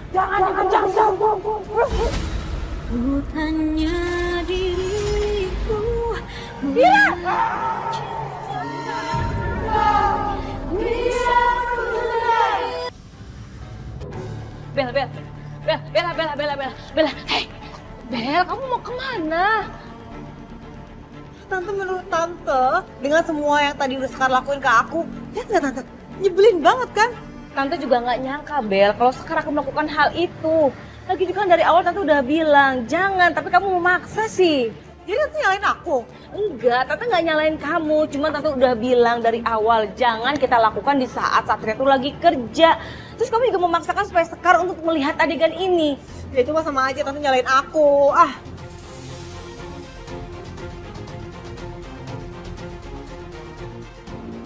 Jangan. Bukannya diriku Bella. Hei, Bella, kamu mau kemana? Tante, menurut Tante, dengan semua yang tadi udah Sekar lakuin ke aku, ya nggak Tante? Nyebelin banget kan? Tante juga nggak nyangka, Bel, kalau sekarang aku melakukan hal itu. Lagi juga kan dari awal Tante udah bilang, jangan, tapi kamu memaksa sih. Jadi Tante nyalain aku? Enggak, Tante nggak nyalain kamu, cuma Tante udah bilang dari awal, jangan kita lakukan di saat Satria tuh lagi kerja. Terus kamu juga memaksakan supaya Sekar untuk melihat adegan ini. Ya itu mah sama aja Tante nyalain aku.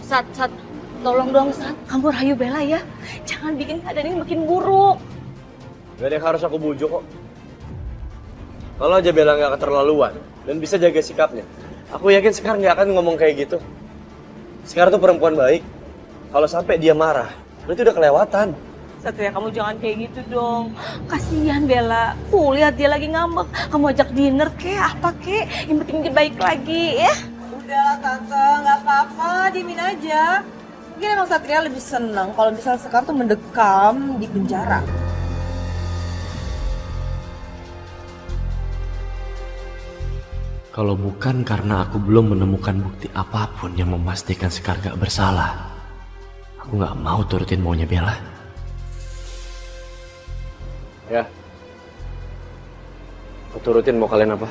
Sat, tolong dong Sat, kamu rayu Bella ya. Jangan bikin keadaan ini makin buruk. Gak ada yang harus aku bujuk kok. Kalau aja Bella gak keterlaluan dan bisa jaga sikapnya, aku yakin Sekar gak akan ngomong kayak gitu. Sekar tuh perempuan baik. Kalau sampai dia marah, berarti udah kelewatan. Satria, kamu jangan kayak gitu dong. Kasihan Bella. Lihat dia lagi ngambek. Kamu ajak dinner kek, apa kek. Yang penting dia baik lagi ya. Udahlah Tante, nggak apa-apa, diemin aja. Mungkin emang Satria lebih seneng kalau misalnya Sekar tuh mendekam di penjara. Kalau bukan karena aku belum menemukan bukti apapun yang memastikan Sekar gak bersalah, aku gak mau turutin maunya Bella. Ya, aku turutin mau kalian apa?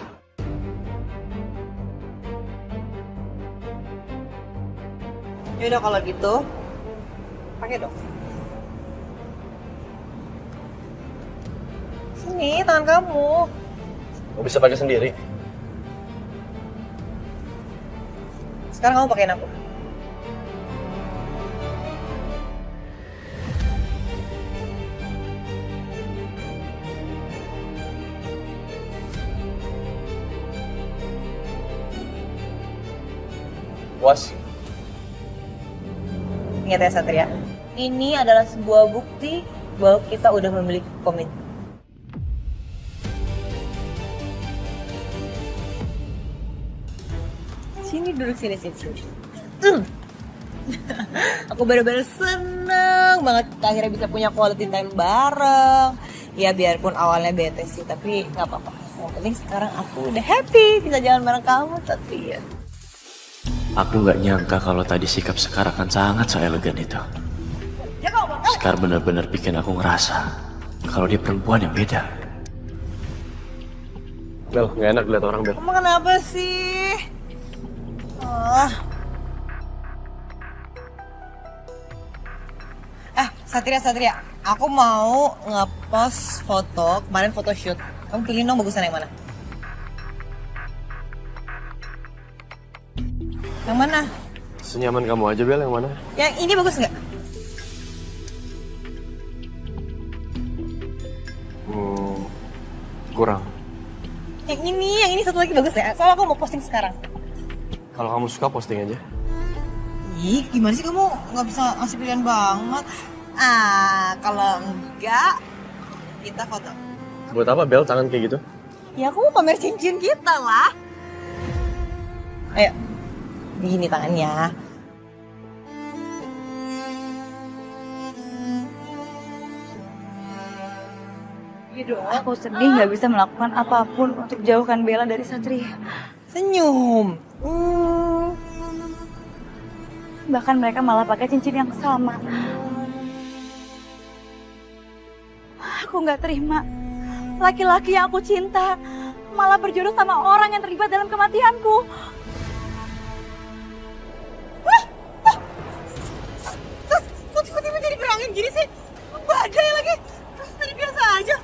Ya udah kalau gitu, pakai dong. Sini, tangan kamu. Aku bisa pakai sendiri. Sekarang kamu pakein aku. Puas? Ingat ya Satria, ini adalah sebuah bukti bahwa kita udah memiliki komitmen. Sini duduk sini. Aku bener-bener seneng banget kita akhirnya bisa punya quality time bareng. Ya biarpun awalnya bete sih, tapi nggak apa-apa. Yang penting sekarang aku udah happy bisa jalan bareng kamu, Satria. Aku gak nyangka kalau tadi sikap Sekar akan sangat seelegan itu. Sekar benar-benar bikin aku ngerasa kalau dia perempuan yang beda. Bel, gak enak lihat orang, Bel. Kamu kenapa sih? Satria, aku mau nge-post foto, kemarin photoshoot. Kamu pilih dong bagusan yang mana? Yang mana? Senyaman kamu aja, Bel, yang mana? Yang ini bagus nggak? Kurang. Yang ini satu lagi bagus ya. Soalnya aku mau posting sekarang. Kalau kamu suka, posting aja. Ih, gimana sih kamu nggak bisa ngasih pilihan banget? Kalau enggak, kita foto. Buat apa, Bel, tangan kayak gitu? Ya aku mau pamer cincin kita lah. Ayo, gini tangannya. Aku sedih nggak bisa melakukan apapun untuk jauhkan Bella dari Satria. Senyum. Bahkan mereka malah pakai cincin yang sama. Aku nggak terima. Laki-laki yang aku cinta malah berjodoh sama orang yang terlibat dalam kematianku. Kok tiba-tiba jadi berangin gini sih? Badai lagi. Tadi biasa aja.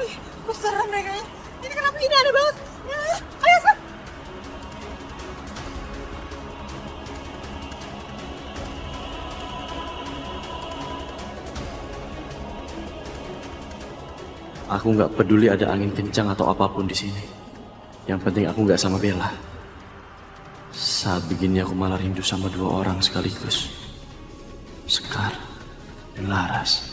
Ih, kok serem mereka. Ini kenapa ini aneh banget? Ayo, Sat. Aku nggak peduli ada angin kencang atau apapun di sini. Yang penting aku nggak sama Bella. Saat begini aku malah rindu sama dua orang sekaligus. Sekar dan Laras.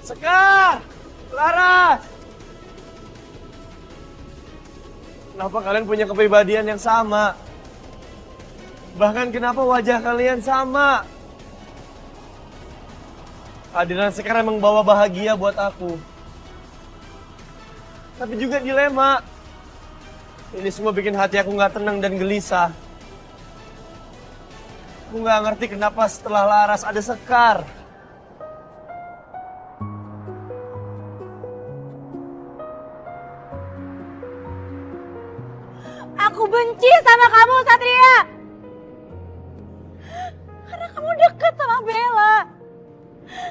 Sekar! Laras! Kenapa kalian punya kepribadian yang sama? Bahkan kenapa wajah kalian sama? Kehadiran Sekar emang bawa bahagia buat aku. Tapi juga dilema. Ini semua bikin hati aku gak tenang dan gelisah. Aku gak ngerti kenapa setelah Laras ada Sekar. Aku benci sama kamu, Satria. Karena kamu dekat sama Bella.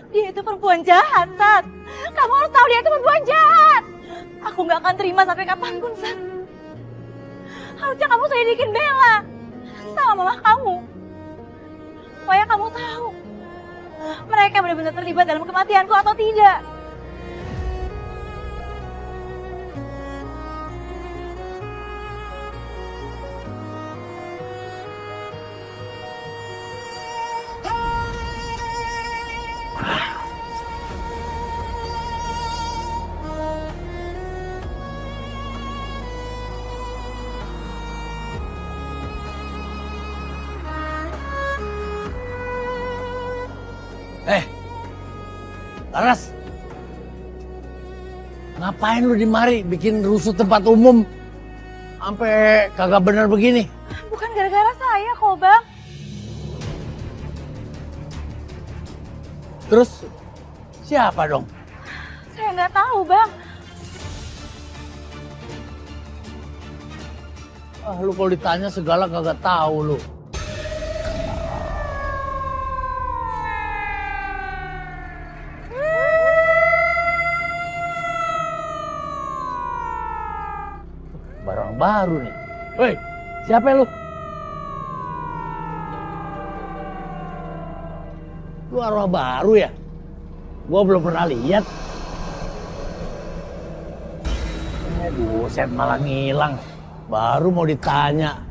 Dia itu perempuan jahat, Sat. Kamu harus tahu dia itu perempuan jahat. Aku nggak akan terima sampai kapanpun, Sat. Harusnya kamu selidikin Bella sama mama kamu. Supaya kamu tahu mereka benar-benar terlibat dalam kematianku atau tidak. Laras, ngapain lu di mari bikin rusuh tempat umum sampai kagak bener begini? Bukan gara-gara saya kok, Bang. Terus siapa dong? Saya nggak tahu, Bang. Lu kalau ditanya segala kagak tahu lu. Barang baru nih. Woi, siapa lu? Lu arwah baru ya? Gua belum pernah lihat. Buset, malah ngilang. Baru mau ditanya.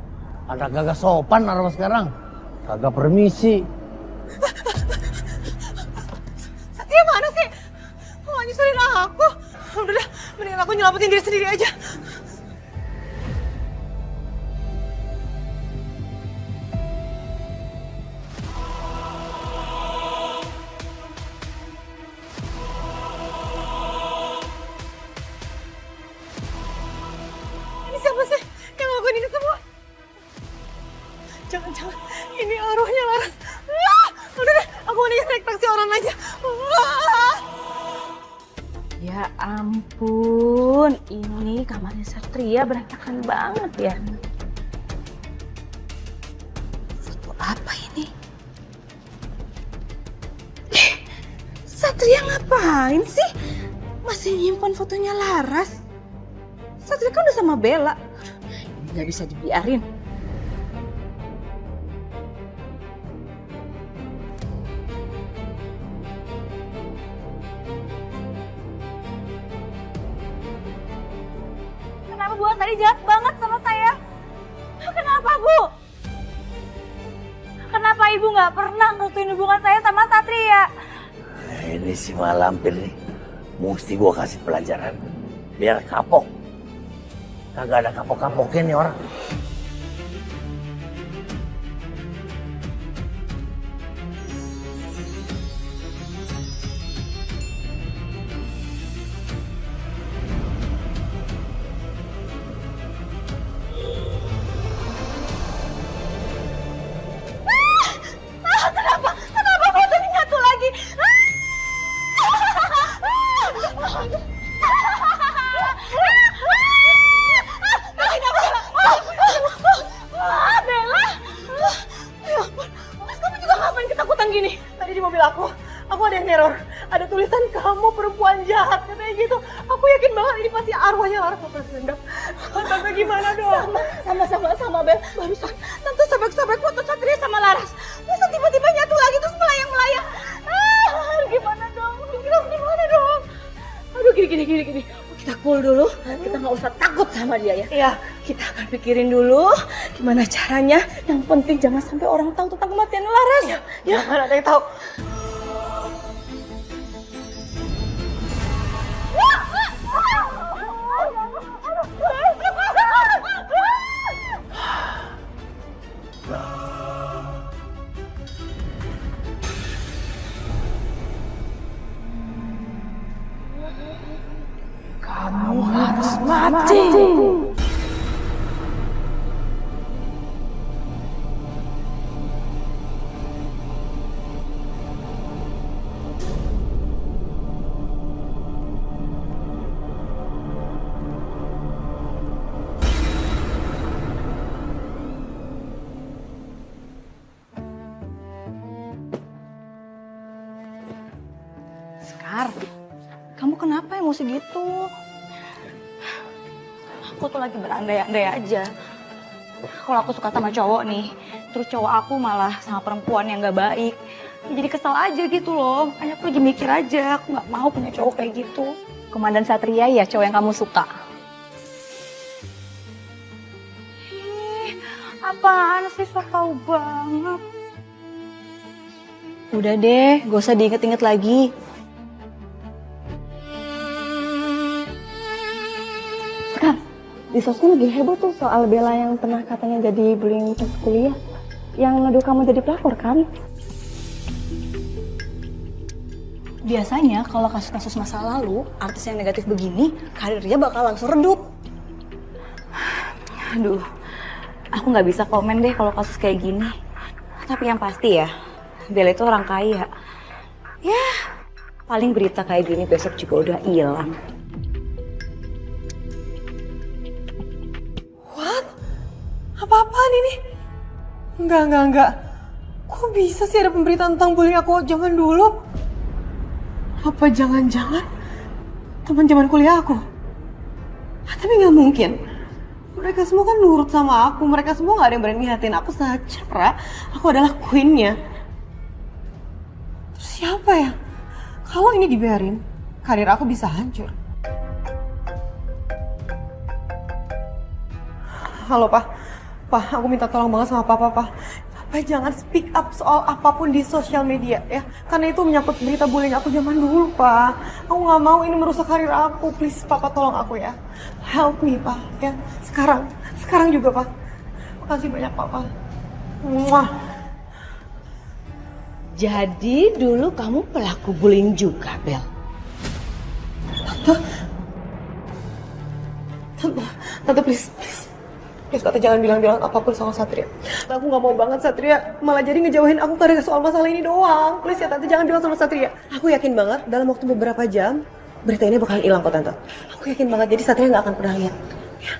Ada kagak sopan arwah sekarang? Kagak permisi. Satria mana sih? Kok nyusulin aku? Udah, mendingan aku nyelamatin diri sendiri aja. Siapa sih yang ngelakuin ini semua? Jangan-jangan ini arwahnya Laras. Udah deh, aku mendingan naik taksi orang aja. Ya ampun, ini kamarnya Satria berantakan banget ya. Foto apa ini? Satria ngapain sih? Masih nyimpan fotonya Laras? Satria kan udah sama Bella. Ini nggak bisa dibiarin. Kenapa Bu tadi jahat banget sama saya? Kenapa Bu? Kenapa Ibu nggak pernah ngerutuin hubungan saya sama Satria? Ini si malampir nih. Mesti gua kasih pelajaran. Biar kapok. Kagak ada kapok-kapoknya nih orang. Kenapa fotonya nyatu lagi? Bella, ya ampun, Mas kamu juga ngapain ketakutan gini? Tadi di mobil aku ada yang neror. Ada tulisan kamu perempuan jahat katanya gitu. Aku yakin banget ini pasti arwahnya Laras mau dendam. Tante gimana dong? Sama Bel, barusan Tante sobek-sobek foto Satria sama Laras. Masa tiba-tiba nyatu lagi terus melayang-melayang. Gimana dong? Kita gimana dong? Aduh gini. Kita cool dulu, kita nggak usah takut sama dia ya. Iya. Kita akan pikirin dulu gimana caranya. Yang penting jangan sampai orang tahu tentang kematian Laras. Ya, mana ada yang tahu. mati. Sekar, kamu kenapa emosi gitu? Aku tuh lagi berandai-andai aja. Kalau aku suka sama cowok nih, terus cowok aku malah sama perempuan yang gak baik. Jadi kesel aja gitu loh. Aku lagi mikir aja, aku gak mau punya cowok kayak gitu. Komandan Satria ya cowok yang kamu suka? Apaan sih, so tau banget. Udah deh, gak usah diinget-inget lagi. Sekar, di sosmed lagi heboh tuh soal Bella yang pernah katanya jadi bullying pas kuliah. Yang nuduh kamu jadi pelakor kan? Biasanya kalau kasus-kasus masa lalu, artis yang negatif begini, karirnya bakal langsung redup. Aduh, aku nggak bisa komen deh kalau kasus kayak gini. Tapi yang pasti ya, Bella itu orang kaya. Ya, paling berita kayak gini besok juga udah hilang. Apa-apaan ini? Enggak. Kok bisa sih ada pemberitaan tentang bullying aku zaman dulu? Apa jangan-jangan teman zaman kuliah aku? Tapi nggak mungkin. Mereka semua kan nurut sama aku. Mereka semua nggak ada yang berani ngehatin aku secara aku adalah queen-nya. Terus siapa ya? Kalau ini dibiarin, karir aku bisa hancur. Halo, Pak. Pak, aku minta tolong banget sama Papa, Pak. Papa jangan speak up soal apapun di sosial media ya. Karena itu menyangkut berita bullying aku zaman dulu, Pak. Aku nggak mau ini merusak karir aku. Please, Papa tolong aku ya. Help me, Pak. Ya, sekarang juga, Pak. Makasih banyak, Papa. Muah. Jadi dulu kamu pelaku bullying juga, Bel? Tante, please. Please, Tante jangan bilang-bilang apapun soal Satria. Aku gak mau banget Satria malah jadi ngejauhin aku karena soal masalah ini doang. Please ya Tante, jangan bilang sama Satria. Aku yakin banget dalam waktu beberapa jam, berita ini bakalan hilang kok Tante. Aku yakin banget, jadi Satria gak akan pernah lihat. Ya.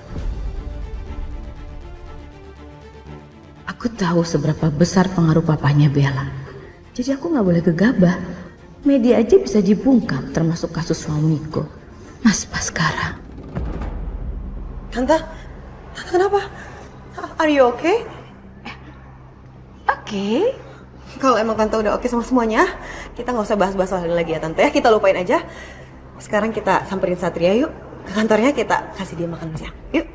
Aku tahu seberapa besar pengaruh papanya Bella. Jadi aku gak boleh gegabah. Media aja bisa dibungkam, termasuk kasus suamiku, Mas Baskara. Tante kenapa? Are you okay? Oke. Kalau emang Tante udah oke sama semuanya, kita nggak usah bahas-bahas soal ini lagi ya Tante ya. Kita lupain aja. Sekarang kita samperin Satria yuk. Ke kantornya kita kasih dia makan siang. Yuk.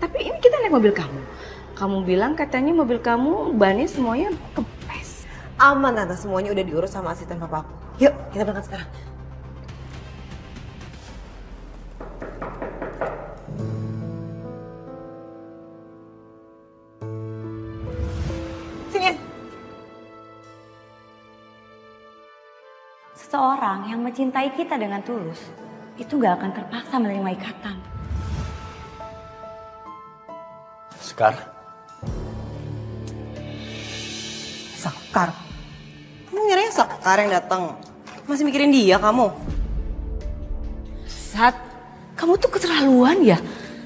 Tapi ini kita naik mobil kamu. Kamu bilang katanya mobil kamu bannya semuanya kempes. Aman Tante, semuanya udah diurus sama asisten papa aku. Yuk, kita berangkat sekarang. Seseorang yang mencintai kita dengan tulus, itu gak akan terpaksa menerima ikatan. Sekar? Sekar? Kamu nyarinya Sekar yang datang? Masih mikirin dia kamu? Sat, kamu tuh keterlaluan ya.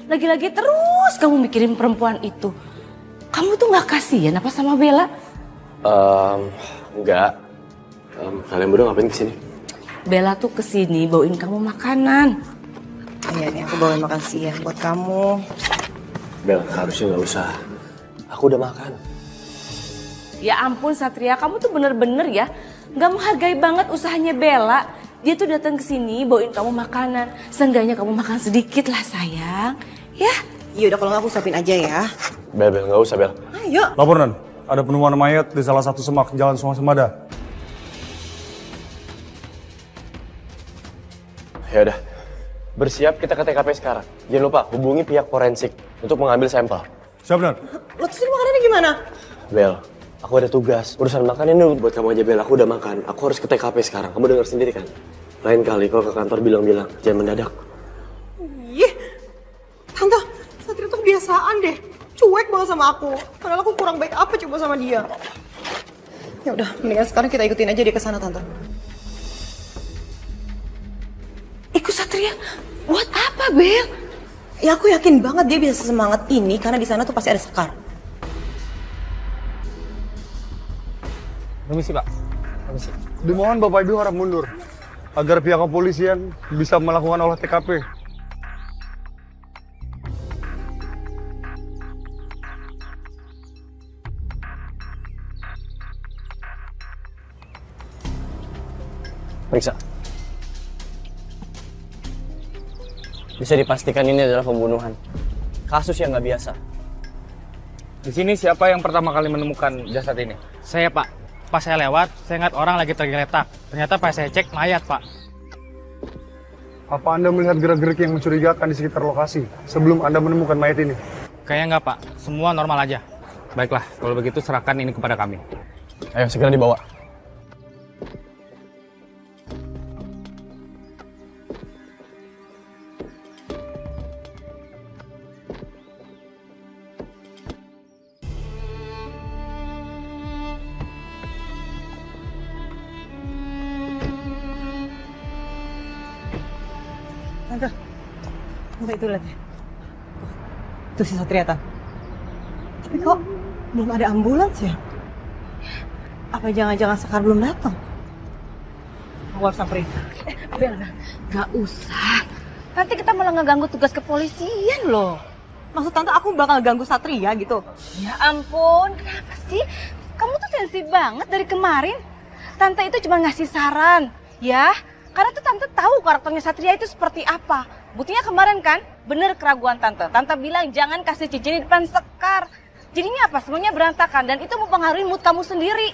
Lagi-lagi terus kamu mikirin perempuan itu. Kamu tuh gak kasihan apa sama Bella? Enggak. Kalian berdua ngapain kesini? Bella tuh kesini bawain kamu makanan. Iya nih, aku bawain makan siang buat kamu. Bel, harusnya nggak usah. Aku udah makan. Ya ampun Satria, kamu tuh bener-bener ya gak menghargai banget usahanya Bella. Dia tuh datang kesini bawain kamu makanan. Seenggaknya kamu makan sedikit lah sayang. Ya. Iya udah kalau nggak aku suapin aja ya. Bel, nggak usah Bel. Ayo. Laporan, ada penemuan mayat di salah satu semak Jalan Sungai Semada. Ya udah, bersiap kita ke TKP sekarang. Jangan lupa hubungi pihak forensik untuk mengambil sampel. Siap, Dan. Lo terus ini makanannya gimana? Bel, aku ada tugas. Urusan makan ini buat kamu aja Bel. Aku udah makan. Aku harus ke TKP sekarang. Kamu dengar sendiri kan? Lain kali kalau ke kantor bilang-bilang, jangan mendadak. Tante, Satria tuh kebiasaan deh. Cuek banget sama aku. Padahal aku kurang baik apa coba sama dia. Ya udah, mendingan sekarang kita ikutin aja dia ke sana, Tante. Ikut Satria? Buat apa, Bel? Ya aku yakin banget dia bisa sesemangat ini karena di sana tuh pasti ada Sekar. Permisi, Pak. Permisi. Dimohon Bapak Ibu harap mundur agar pihak kepolisian bisa melakukan olah TKP. Periksa. Bisa dipastikan ini adalah pembunuhan. Kasus yang nggak biasa. Di sini siapa yang pertama kali menemukan jasad ini? Saya, Pak. Pas saya lewat, saya ingat orang lagi tergeletak. Ternyata pas saya cek, mayat, Pak. Apa Anda melihat gerak-gerik yang mencurigakan di sekitar lokasi sebelum Anda menemukan mayat ini? Kayaknya enggak, Pak. Semua normal aja. Baiklah, kalau begitu serahkan ini kepada kami. Ayo segera dibawa. Tante itu lihat ya. Itu si Satria, Tan. Tapi kok belum ada ambulans ya? Apa jangan-jangan Sekar belum datang? Aku harus samperin. Bel, gak usah. Nanti kita malah ngeganggu tugas kepolisian loh. Maksud Tante aku bakal ganggu Satria gitu? Ya ampun, kenapa sih? Kamu tuh sensitif banget dari kemarin. Tante itu cuma ngasih saran, ya. Karena tuh Tante tahu karakternya Satria itu seperti apa. Buktinya kemarin kan, bener keraguan Tante. Tante bilang jangan kasih cincin di depan Sekar. Jadinya apa? Semuanya berantakan dan itu mempengaruhi mood kamu sendiri.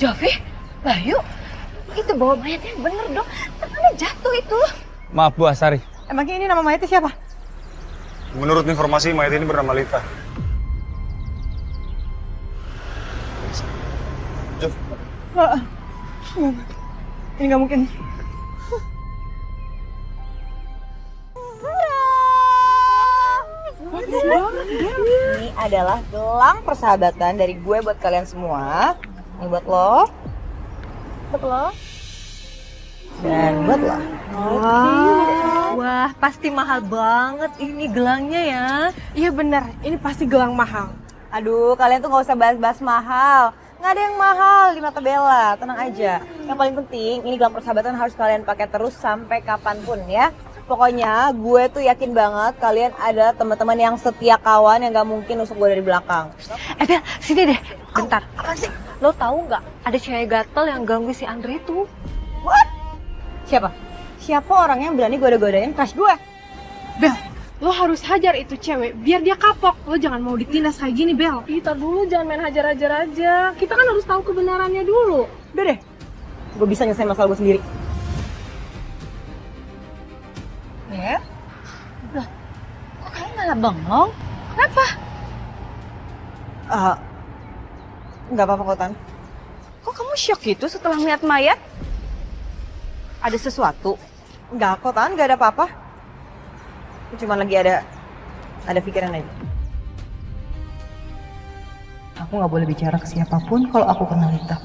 Jovi, Bayu, itu bawa mayatnya bener dong. Tangannya jatuh itu. Maaf Bu Asari. Emangnya ini nama mayatnya siapa? Menurut informasi, mayat ini bernama Lita. Ini nggak mungkin. Ini adalah gelang persahabatan dari gue buat kalian semua. Ini buat lo, dan buat lo. Wah, pasti mahal banget ini gelangnya ya. Iya bener, ini pasti gelang mahal. Aduh, kalian tuh nggak usah bahas-bahas mahal. Nggak ada yang mahal di mata Bella, tenang aja. Yang paling penting, ini gelang persahabatan harus kalian pakai terus sampai kapanpun ya. Pokoknya gue tuh yakin banget kalian ada teman-teman yang setia kawan yang nggak mungkin nusuk gue dari belakang. Bel, sini deh, bentar. Apa sih? Lo tahu nggak ada cewek gatel yang ganggu si Andre itu? What? Siapa? Siapa orang yang berani goda-godain crush gue? Bel, lo harus hajar itu cewek biar dia kapok. Lo jangan mau ditindas kayak gini, Bel. Kita dulu jangan main hajar-hajar aja. Kita kan harus tahu kebenarannya dulu. Udah deh, gue bisa nyelesain masalah gue sendiri. Ya? Loh, kok kalian malah bengong? Kenapa? Nggak apa-apa kok, Tan. Kok kamu shock gitu setelah melihat mayat? Ada sesuatu? Nggak kok, Tan. Nggak ada apa-apa. Cuma lagi ada pikiran aja. Aku nggak boleh bicara ke siapapun kalau aku kenal Lita.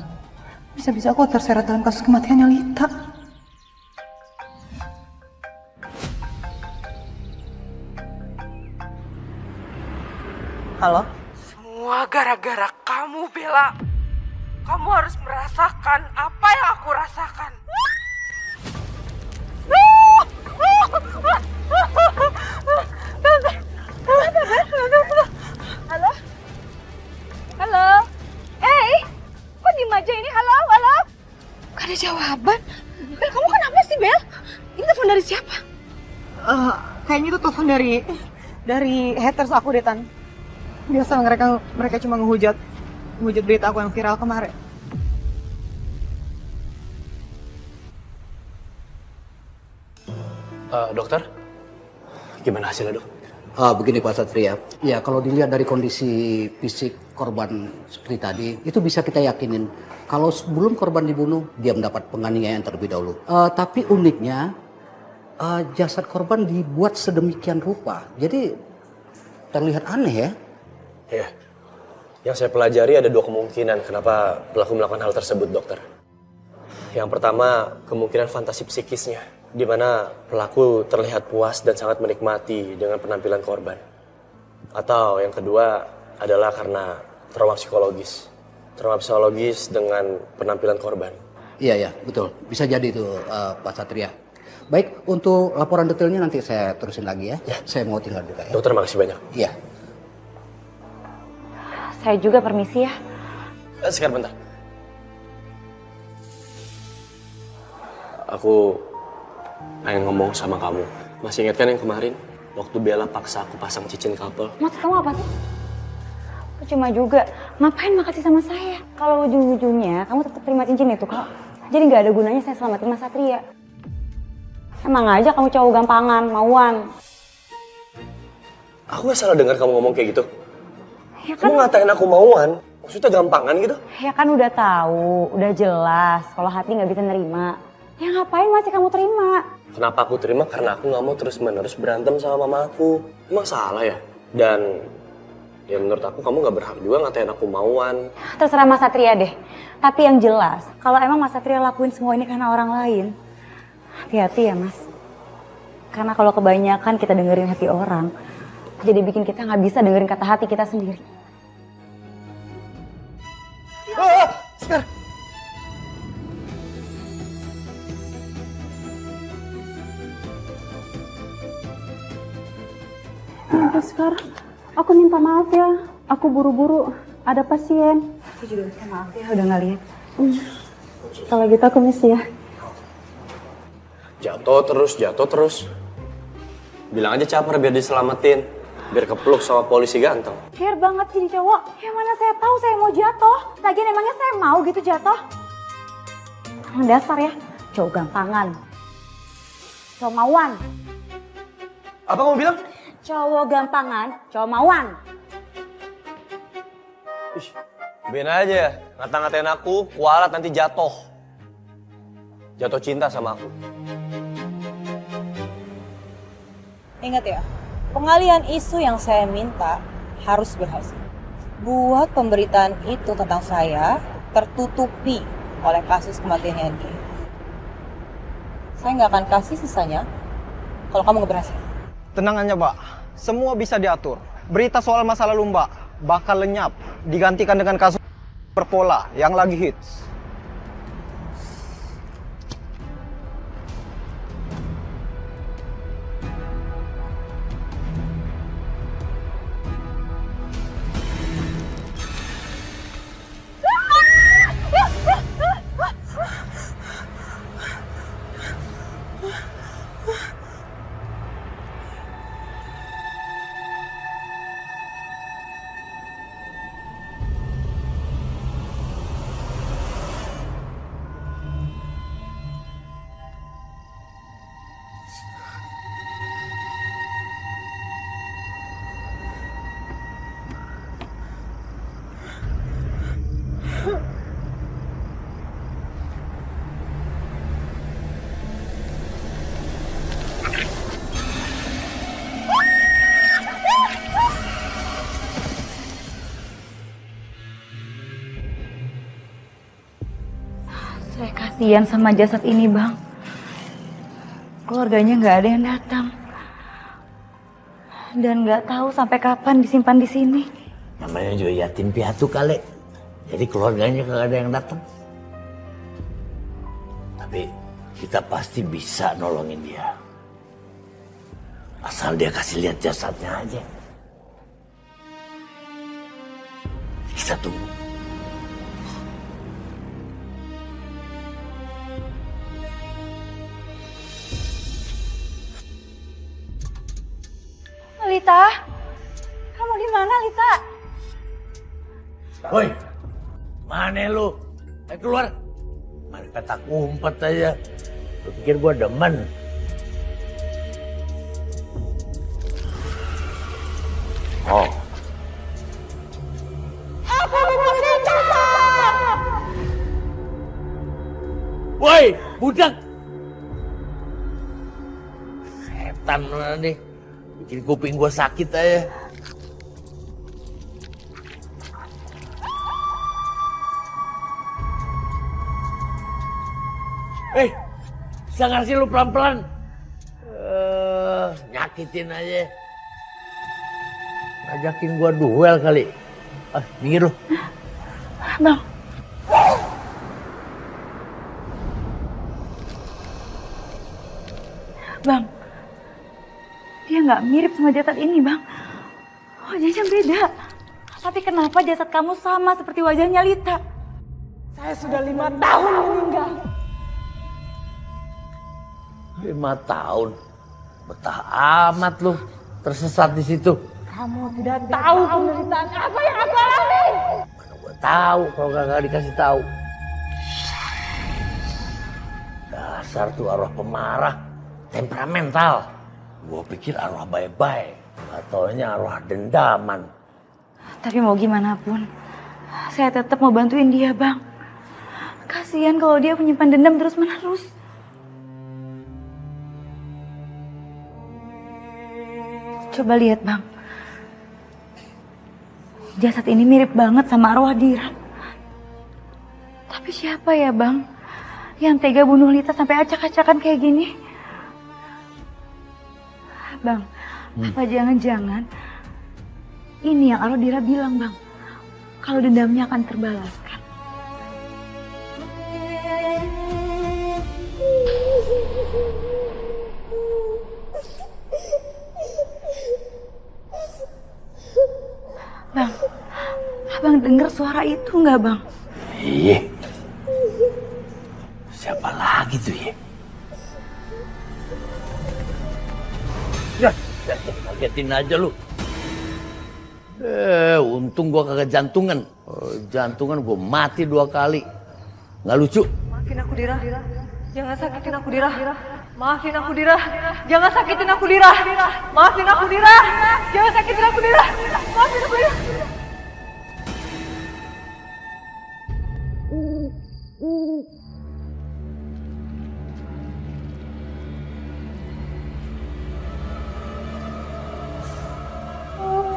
Bisa-bisa aku terseret dalam kasus kematiannya Lita. Halo? Semua gara-gara kamu, Bella. Kamu harus merasakan apa yang aku rasakan. Halo? Halo? Kok diem aja ini? Halo? Gak ada jawaban. Bel, kamu kenapa sih, Bel? Ini telepon dari siapa? Kayaknya itu telepon dari haters aku deh, Tan. Biasa mereka cuma ngehujat berita aku yang viral kemarin. Dokter, gimana hasilnya, Dok? Begini Pak Satria, ya kalau dilihat dari kondisi fisik korban seperti tadi, itu bisa kita yakinin kalau sebelum korban dibunuh, dia mendapat penganiayaan terlebih dahulu. Tapi uniknya, jasad korban dibuat sedemikian rupa, jadi terlihat aneh ya. Iya, yang saya pelajari ada 2 kemungkinan kenapa pelaku melakukan hal tersebut, dokter. Yang pertama, kemungkinan fantasi psikisnya, di mana pelaku terlihat puas dan sangat menikmati dengan penampilan korban. Atau yang kedua adalah karena trauma psikologis. Trauma psikologis dengan penampilan korban. Iya, betul. Bisa jadi itu Pak Satria. Baik, untuk laporan detailnya nanti saya terusin lagi ya. Saya mau tinggal juga ya. Dokter, makasih banyak. Iya. Saya juga permisi ya. Sekarang bentar. Aku pengen ngomong sama kamu. Masih ingat kan yang kemarin? Waktu Bella paksa aku pasang cincin couple. Maksud kamu apa sih? Cuma juga, ngapain makasih sama saya? Kalau ujung-ujungnya kamu tetap terima cincin itu kok. Jadi nggak ada gunanya saya selamatin Mas Satria. Emang aja kamu cowok gampangan, mauan. Aku gak salah dengar kamu ngomong kayak gitu. Ya kan, Kamu ngatain aku mauan, maksudnya gampangan gitu? ya kan udah tahu, udah jelas kalau hati nggak bisa nerima. Ya ngapain masih kamu terima? Kenapa aku terima? Karena aku gak mau terus-menerus berantem sama mama aku. Emang salah ya? Dan ya menurut aku kamu gak berhak juga ngatain aku mauan. Terserah Mas Satria deh. Tapi yang jelas, kalau emang Mas Satria lakuin semua ini karena orang lain, hati-hati ya Mas. Karena kalau kebanyakan kita dengerin hati orang, jadi bikin kita nggak bisa dengerin kata hati kita sendiri. Sekar! Sampai sekarang aku minta maaf ya. Aku buru-buru ada pasien. Aku juga minta maaf ya udah nggak lihat. Kalau gitu aku misi ya. Jatuh terus. Bilang aja caper biar diselamatin. Biar kepeluk sama polisi ganteng. Care banget jadi cowok. Ya mana saya tahu saya mau jatuh. Lagian emangnya saya mau gitu jatuh? Dasar ya, cowok gampangan. Cowok mauan. Apa kamu bilang? Cowok gampangan, cowok mauan. Ih, ben aja ngata-ngatain aku, kualat nanti jatuh. Jatuh cinta sama aku. Ingat ya, pengalihan isu yang saya minta harus berhasil. Buat pemberitaan itu tentang saya tertutupi oleh kasus kematian Yanti. Saya nggak akan kasih sisanya kalau kamu nggak berhasil. Tenang aja, Mbak. Semua bisa diatur. Berita soal masa lalu Mbak bakal lenyap, digantikan dengan kasus berpola yang lagi hits. Saya kasihan sama jasad ini, Bang. Keluarganya nggak ada yang datang. Dan nggak tahu sampai kapan disimpan di sini. Namanya juga yatim piatu kali. Jadi keluarganya kagak ada yang datang. Tapi kita pasti bisa nolongin dia. Asal dia kasih lihat jasadnya aja. Kita tunggu. Lita, kamu di mana, Lita? Woi, mana lu? Ayo keluar. Main petak umpet aja. Lu pikir gua demen? Oh. Aku memang dicatat. Woi, budak! Setan mana nih? Bikin kuping gua sakit aja. Bisa nggak sih lu pelan-pelan? Nyakitin aja. Ngajakin gua duel kali. Minggir lu. Bang. Bang, dia nggak mirip sama jasad ini, Bang. Wajahnya beda. Tapi kenapa jasad kamu sama seperti wajahnya Lita? Saya sudah 5 tahun meninggal. 5 tahun? Betah amat lu tersesat di situ. Kamu tidak tahu penderitaan apa yang aku alami. Mana gua tahu kalau gak dikasih tahu. Dasar tuh arwah pemarah, temperamental. Gua pikir arwah baik-baik, gak taunya arwah dendaman. Tapi mau gimana pun, saya tetap mau bantuin dia, Bang. Kasihan kalau dia menyimpan dendam terus-menerus. Coba lihat, Bang. Jasad ini mirip banget sama arwah Dira. Tapi siapa ya, Bang, yang tega bunuh Lita sampai acak-acakan kayak gini? Bang, apa jangan-jangan ini yang arwah Dira bilang, Bang, kalau dendamnya akan terbalaskan. Bang, abang dengar suara itu nggak, Bang? Iya. Siapa lagi tuh ya? Ya, kagetin aja lu. Untung gua kagak jantungan. Jantungan gua mati 2 kali. Nggak lucu. Maafin aku, Dira. Jangan sakitin aku, Dira. Maafin aku, Dira. Jangan sakitin aku, Dira. Maafin aku, Dira. Jangan sakitin aku, Dira. Maafin aku, Dira.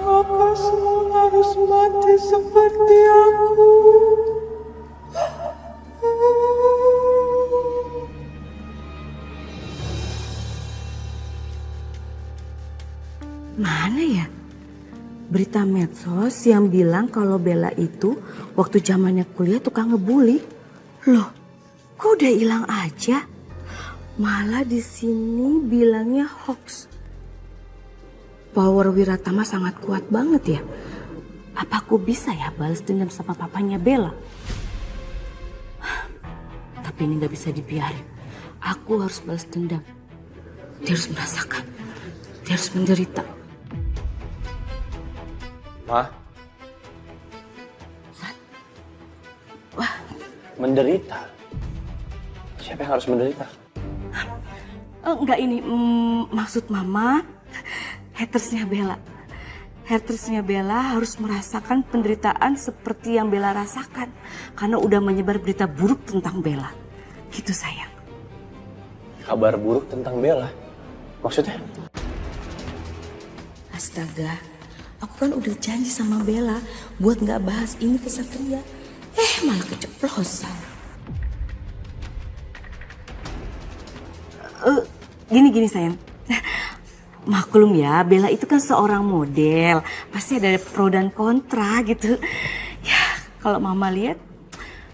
Apa semua harus mati seperti aku? Mana ya berita medsos yang bilang kalau Bella itu waktu zamannya kuliah tukang ngebully? Loh, kok udah hilang aja? Malah di sini bilangnya hoax. Power Wiratama sangat kuat banget ya. Apa aku bisa ya balas dendam sama papanya Bella? Tapi ini gak bisa dibiarin. Aku harus balas dendam. Dia harus merasakan. Dia harus menderita. Ma? Wah. Menderita? Siapa yang harus menderita? Enggak ini, maksud Mama, hatersnya Bella. Hatersnya Bella harus merasakan penderitaan seperti yang Bella rasakan. Karena udah menyebar berita buruk tentang Bella. Gitu sayang. Kabar buruk tentang Bella? Maksudnya? Astaga, aku kan udah janji sama Bella buat gak bahas ini ke Satria. Malah keceplosan. Gini sayang. Maklum ya, Bella itu kan seorang model. Pasti ada pro dan kontra gitu. Ya, kalau Mama lihat,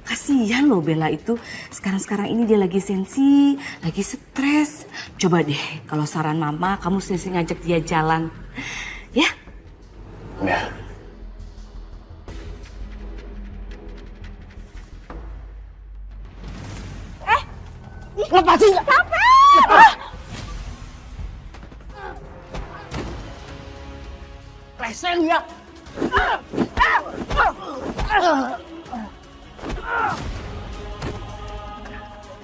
kasihan loh Bella itu. Sekarang ini dia lagi sensi, lagi stres. Coba deh, kalau saran Mama, kamu sensi ngajak dia jalan. Ya? Ya. Lepasin! Capek! Rese lu ya.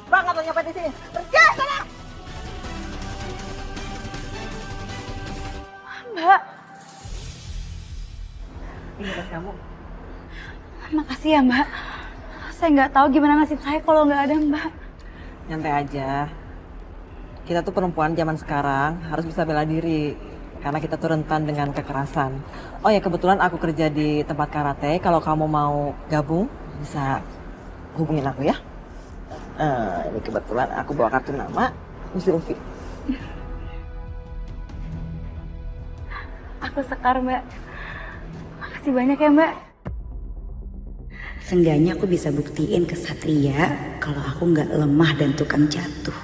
Bang, atau nyopet di sini? Pergi sana! Mbak, Makasih ya Mbak. Saya nggak tahu gimana nasib saya kalau nggak ada Mbak. Nyantai aja. Kita tuh perempuan zaman sekarang harus bisa bela diri. Karena kita tuh rentan dengan kekerasan. Oh ya, kebetulan aku kerja di tempat karate. Kalau kamu mau gabung, bisa hubungin aku ya. Ini kebetulan aku bawa kartu nama Miss Luffy. Aku Sekar Mbak. Makasih banyak ya Mbak. Seenggaknya aku bisa buktiin ke Satria kalau aku nggak lemah dan tukang jatuh.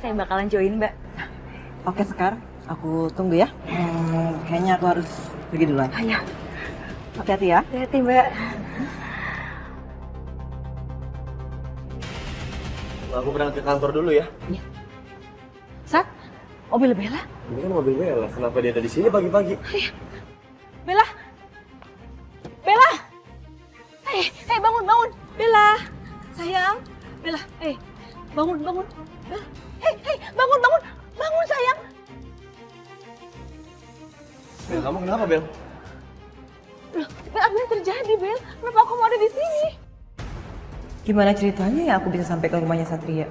Saya bakalan join Mbak. Oke Sekar, aku tunggu ya. Kayaknya aku harus pergi duluan. Iya. Hati-hati ya. Hati-hati Mbak. Aku berangkat ke kantor dulu ya. Sat, mobil Bella. Ini kan mobil Bella, kenapa dia ada di sini pagi-pagi? Bella. Bella. Hei, bangun. Bella. Sayang. Bella, bangun. Bella. Hei, bangun. Bangun sayang. Bel, kamu kenapa Bel? Loh, Bel, apa yang terjadi Bel? Kenapa kamu ada di sini? Gimana ceritanya ya aku bisa sampai ke rumahnya Satria?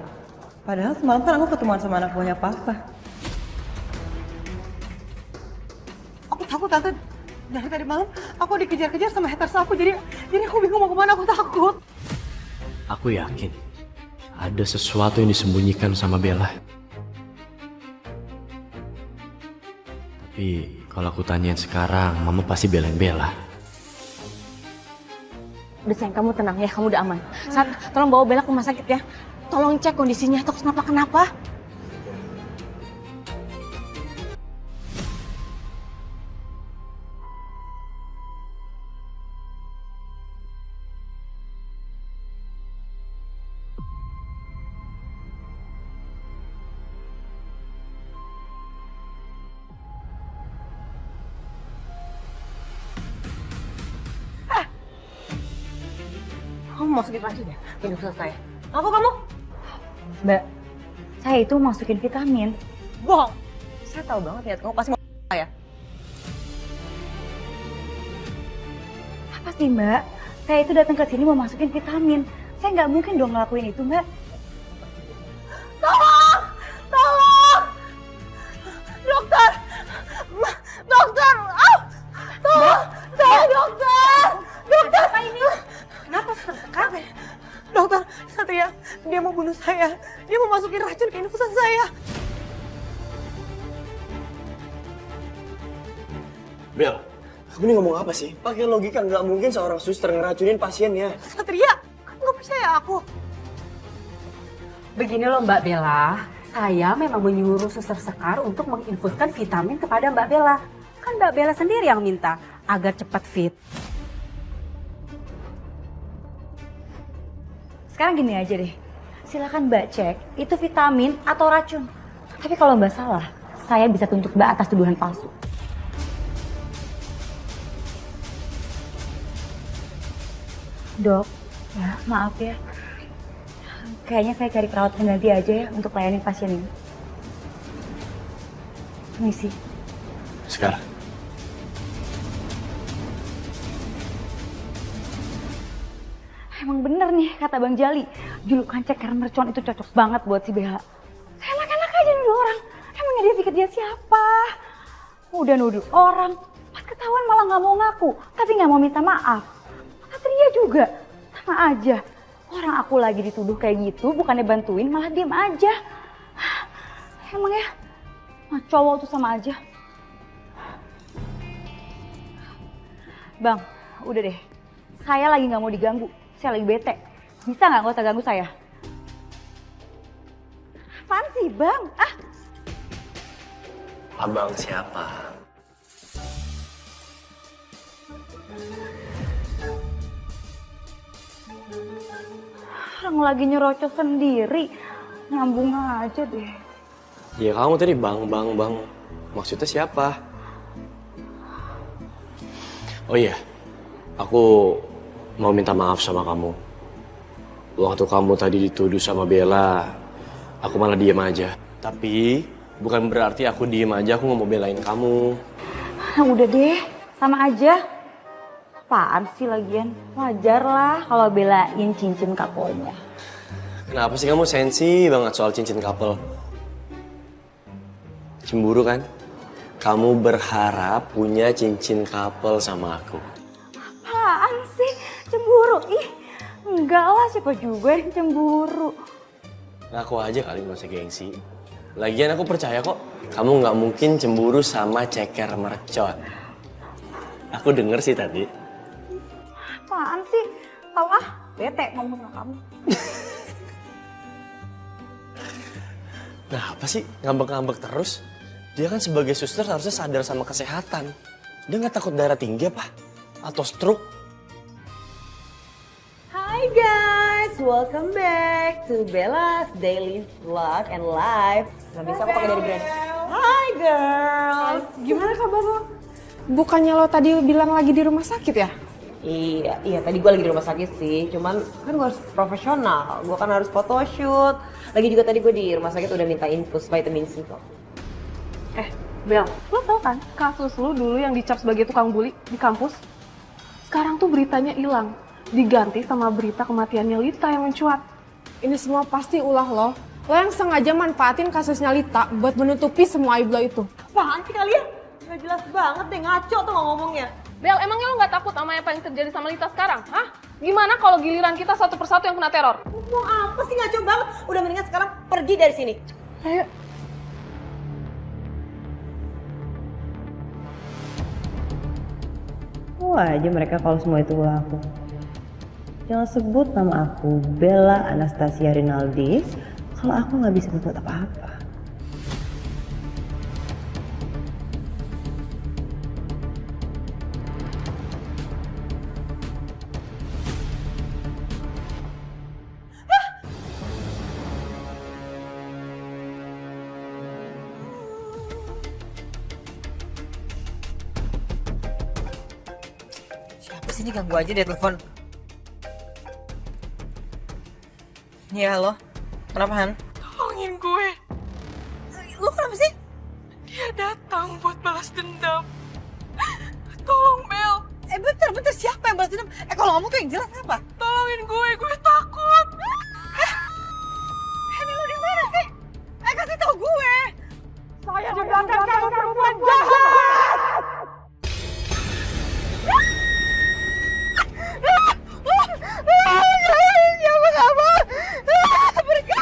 Padahal semalam kan aku ketemuan sama anak buahnya Papa. Aku takut tante. Dari tadi malam aku dikejar-kejar sama haters aku. Jadi aku bingung mau kemana, aku takut. Aku yakin ada sesuatu yang disembunyikan sama Bella. Tapi kalau aku tanyain sekarang, Mama pasti belain Bella. Udah sayang, kamu tenang ya, kamu udah aman. Sat, tolong bawa Bella ke rumah sakit ya. Tolong cek kondisinya, atau kenapa-kenapa. Kamu masukin racun ya? Hidup selesai. Aku kamu? Mbak, saya itu masukin vitamin. Bohong. Saya tahu banget ya, kamu pasti mau saya. Apa sih Mbak? Saya itu datang ke sini mau masukin vitamin. Saya nggak mungkin dong ngelakuin itu Mbak. Tolong! Tolong! Dokter! Dokter! Tolong! Tolong dokter! Dokter! Apa ini? Kenapa sekarang? Dokter, Satria, dia mau bunuh saya. Dia mau masukin racun ke infusan saya. Bel, kamu ini ngomong apa sih? Pakai logika, nggak mungkin seorang suster ngeracunin pasiennya. Satria, kamu nggak percaya aku? Begini loh Mbak Bella, saya memang menyuruh Suster Sekar untuk menginfuskan vitamin kepada Mbak Bella. Kan Mbak Bella sendiri yang minta agar cepat fit. Sekarang gini aja deh, silakan Mbak cek itu vitamin atau racun. Tapi kalau Mbak salah, saya bisa tuntut Mbak atas tuduhan palsu. Dok, ya maaf ya. Kayaknya saya cari perawat pengganti aja ya untuk layanin pasien ini. Permisi. Sekarang. Emang bener nih kata Bang Jali, julukan ceker mercon itu cocok banget buat si Bella. Enak-enak aja nuduh orang, emangnya dia pikir dia siapa? Udah nuduh orang, pas ketahuan malah nggak mau ngaku, tapi nggak mau minta maaf. Satria juga, sama aja. Orang aku lagi dituduh kayak gitu, bukannya bantuin malah diem aja. Emang ya, cowok tuh sama aja. Bang, udah deh, saya lagi nggak mau diganggu. Saya lagi bete. Bisa nggak usah ganggu saya? Apaan sih Bang? Abang siapa? Orang lagi nyerocos sendiri. Nyambung aja deh. Ya kamu tadi bang. Maksudnya siapa? Oh iya, aku mau minta maaf sama kamu. Waktu kamu tadi dituduh sama Bella, aku malah diem aja. Tapi bukan berarti aku diem aja, aku nggak mau belain kamu. Udah deh, Sama aja. Apaan sih lagian? Wajar lah kalau belain cincin couple-nya. Kenapa sih kamu sensi banget soal cincin couple? Cemburu kan? Kamu berharap punya cincin couple sama aku. Apaan sih? Cemburu? Ih, enggak lah, siapa juga yang cemburu. Ngaku aja kali, gak usah gengsi. Lagian aku percaya kok, kamu gak mungkin cemburu sama ceker mercon. Aku denger sih tadi. Apaan sih? Tahu ah, bete ngomong sama kamu. Nah apa sih ngambek-ngambek terus? Dia kan sebagai suster harusnya sadar sama kesehatan. Dia gak takut darah tinggi apa? Atau stroke? Hai guys, welcome back to Bella's Daily Vlog and Live. Gak bisa aku pakai dari brand. Hai girls. Gimana kabar lo? Bukannya lo tadi bilang lagi di rumah sakit ya? Iya tadi gue lagi di rumah sakit sih, cuman kan gue harus profesional, gue kan harus photoshoot. Lagi juga tadi gue di rumah sakit udah minta infus vitamin C kok. Bel, lo tau kan kasus lo dulu yang dicap sebagai tukang bully di kampus? Sekarang tuh beritanya hilang, diganti sama berita kematiannya Lita yang mencuat. Ini semua pasti ulah lo yang sengaja manfaatin kasusnya Lita buat menutupi semua aib lo itu. Apaan sih kalian? Gak jelas banget deh, ngaco tuh ngomongnya. Bel, emangnya lo gak takut sama apa yang terjadi sama Lita sekarang? Hah? Gimana kalau giliran kita satu persatu yang kena teror? Ngomong apa sih, ngaco banget? Udah mendingan sekarang pergi dari sini. Ayo. Wah aja mereka kalau semua itu ulah aku. Jangan sebut nama aku Bella Anastasia Rinaldi kalau aku nggak bisa berbuat apa-apa. Siapa sih ini, ganggu aja deh telepon. Iya halo, kenapa Han? Tolongin gue. Lu kenapa sih? Dia datang buat balas dendam. Tolong Bel. Bentar, siapa yang balas dendam? Kalau ngomong tuh yang jelas apa? Tolongin gue takut. Henny lu di mana sih? Kasih tau gue. Saya di belakang kamu perempuan jahat. Siapa kamu? Pergi.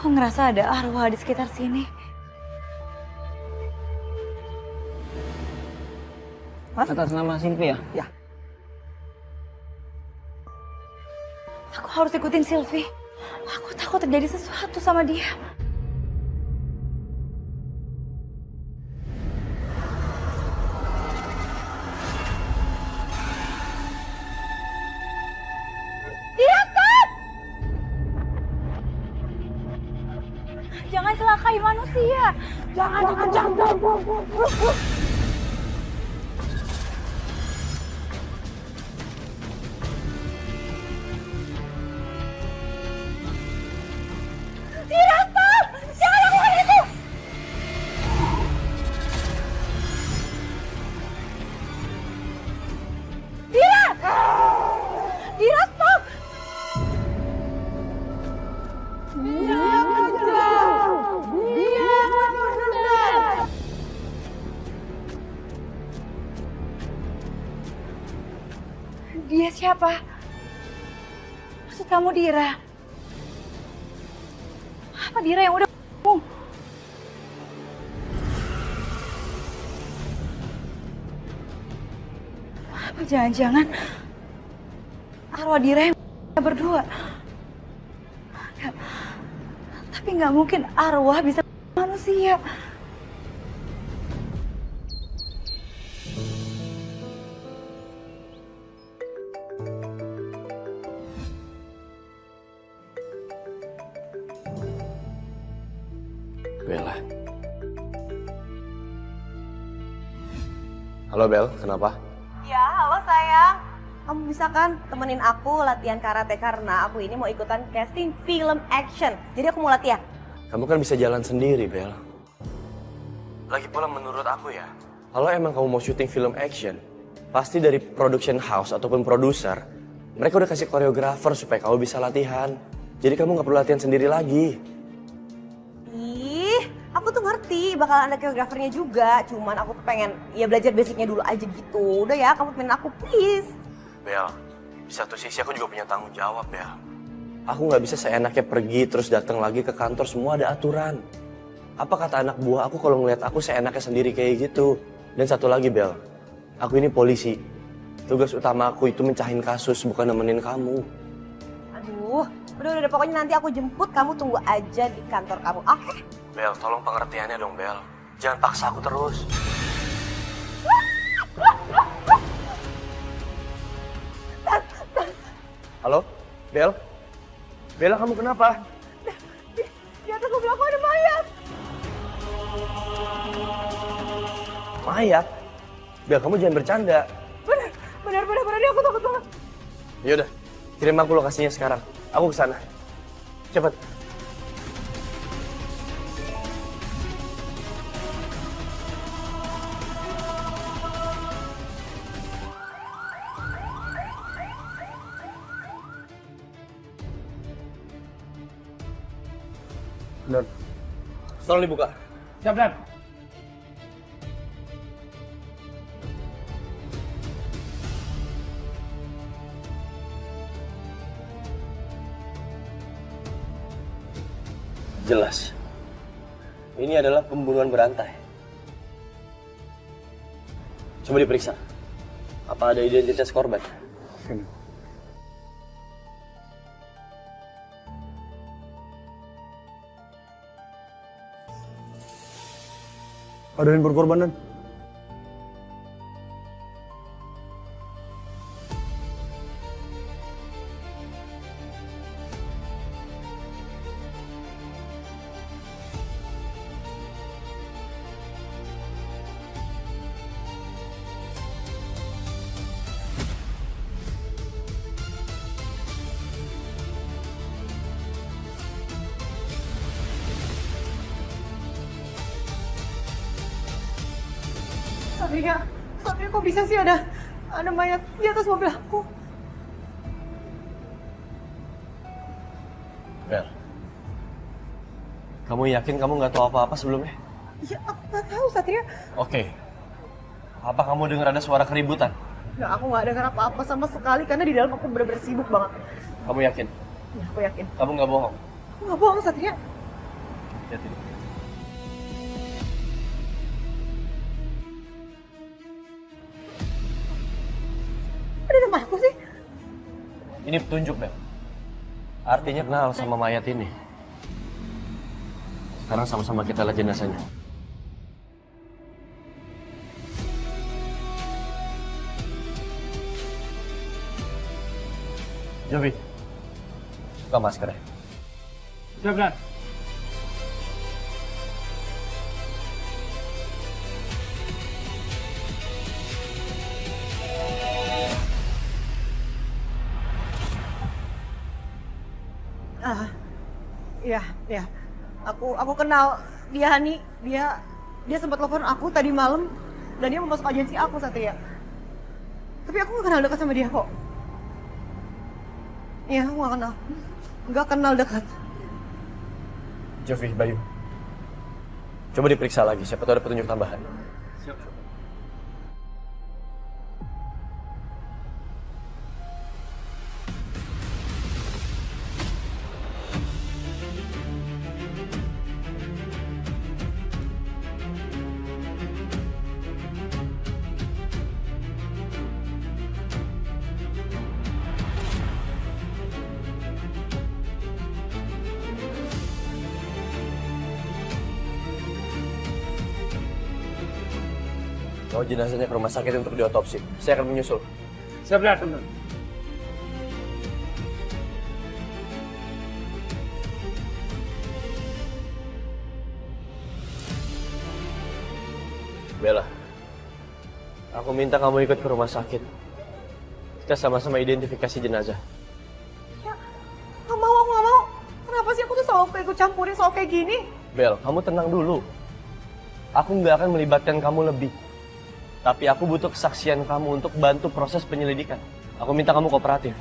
Aku ngerasa ada arwah di sekitar sini. Atas nama Sylvia? Ya. Aku harus ikutin Sylvie. Aku takut terjadi sesuatu sama dia. Jangan celakai manusia. Jangan. Tidak, stop! Jangan lakukan itu! Tidak! Tidak, stop! Dia siapa? Maksud kamu Dira? Apa Dira yang udah ngomong? Apa jangan-jangan arwah Dira yang berdua? Nggak. Tapi nggak mungkin arwah bisa manusia. Bella. Halo Bel, kenapa? Ya, halo sayang. Kamu bisa kan temenin aku latihan karate karena aku ini mau ikutan casting film action. Jadi aku mau latihan. Kamu kan bisa jalan sendiri, Bel. Lagi pula menurut aku ya, kalau emang kamu mau syuting film action, pasti dari production house ataupun produser, mereka udah kasih koreografer supaya kamu bisa latihan. Jadi kamu nggak perlu latihan sendiri lagi. Ih, aku tuh ngerti bakal ada koreografernya juga. Cuman aku tuh pengen ya belajar basicnya dulu aja gitu. Udah ya, kamu temenin aku please. Bel, di satu sisi aku juga punya tanggung jawab ya. Aku nggak bisa seenaknya pergi terus datang lagi ke kantor, semua ada aturan. Apa kata anak buah aku kalau ngeliat aku seenaknya sendiri kayak gitu? Dan satu lagi Bel, aku ini polisi. Tugas utama aku itu mencahin kasus, bukan nemenin kamu. Aduh, udah pokoknya nanti aku jemput, kamu tunggu aja di kantor kamu, oke? Bel, tolong pengertiannya dong Bel. Jangan paksa aku terus. Halo, Bel? Bella, kamu kenapa? Di atas mobil aku ada mayat. Mayat? Bel, kamu jangan bercanda. Bener, ini aku takut banget. Yaudah, kirim aku lokasinya sekarang. Aku kesana. Cepet. Dan tolong dibuka. Siap, Dan. Jelas. Ini adalah pembunuhan berantai. Coba diperiksa. Apa ada identitas korban? Sini. Ada handphone korban, Dan? Satria kok bisa sih ada mayat di atas mobil aku? Bel, kamu yakin kamu nggak tahu apa-apa sebelumnya? Ya aku nggak tahu Satria. Oke. Apa kamu dengar ada suara keributan? Nggak, aku nggak dengar apa-apa sama sekali karena di dalam aku bener-bener sibuk banget. Kamu yakin? Ya aku yakin. Kamu nggak bohong? Aku nggak bohong Satria. Yakin. Ada nama aku sih? Ini petunjuk, Bel. Artinya kenal sama mayat ini. Sekarang sama-sama kita lihat jenazahnya. Jovi, buka maskernya. Siap, Dan. Iya. Aku kenal dia, Hani. Dia sempat telepon aku tadi malam dan dia mau masuk agensi aku, Satria. Tapi aku nggak kenal dekat sama dia kok. Iya, aku nggak kenal dekat. Jovi, Bayu. Coba diperiksa lagi, siapa tahu ada petunjuk tambahan. Siap. Bawa jenazahnya ke rumah sakit untuk diotopsi. Saya akan menyusul. Siap, Dan. Bella, aku minta kamu ikut ke rumah sakit. Kita sama-sama identifikasi jenazah. Gak mau, aku gak mau. Kenapa sih aku tuh selalu ikut campurin soal kayak gini? Bel, kamu tenang dulu. Aku nggak akan melibatkan kamu lebih. Tapi aku butuh kesaksian kamu untuk bantu proses penyelidikan. Aku minta kamu kooperatif.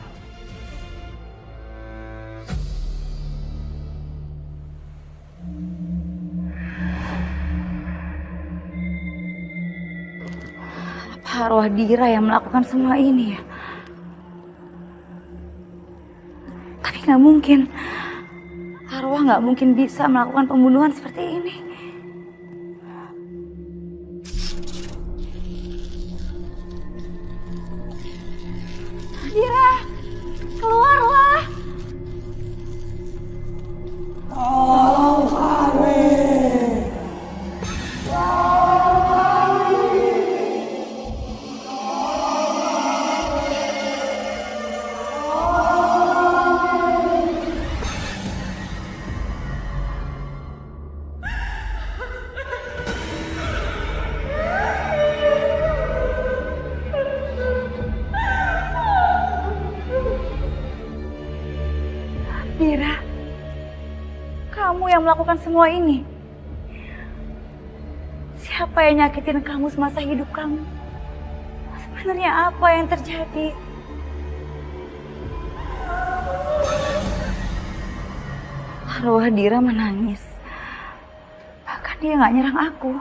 Apa arwah Dira yang melakukan semua ini ya? Tapi nggak mungkin. Arwah nggak mungkin bisa melakukan pembunuhan seperti ini. Dira, keluarlah. Tolong kami. Dira, kamu yang melakukan semua ini. Siapa yang nyakitin kamu semasa hidup kamu? Sebenarnya apa yang terjadi? Arwah Dira menangis. Bahkan dia nggak nyerang aku.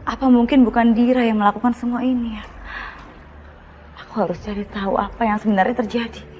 Apa mungkin bukan Dira yang melakukan semua ini ya? Aku harus cari tahu apa yang sebenarnya terjadi.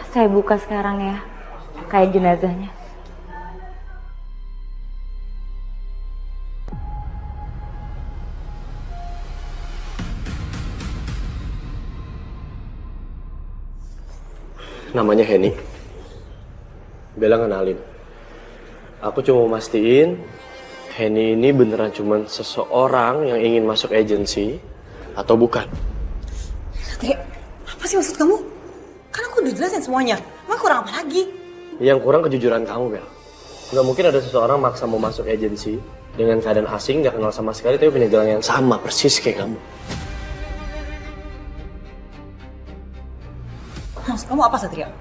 Saya buka sekarang ya, kain jenazahnya. Namanya Henny. Bella kenalin. Aku cuma mau mastiin Henny ini beneran cuma seseorang yang ingin masuk agensi atau bukan. Satria, apa sih maksud kamu? Kan aku udah jelasin semuanya. Emang kurang apa lagi? Yang kurang kejujuran kamu, Bel. Gak mungkin ada seseorang maksa mau masuk agensi dengan keadaan asing, gak kenal sama sekali, tapi punya gelang yang sama, persis kayak kamu. Maksud kamu apa, Satria?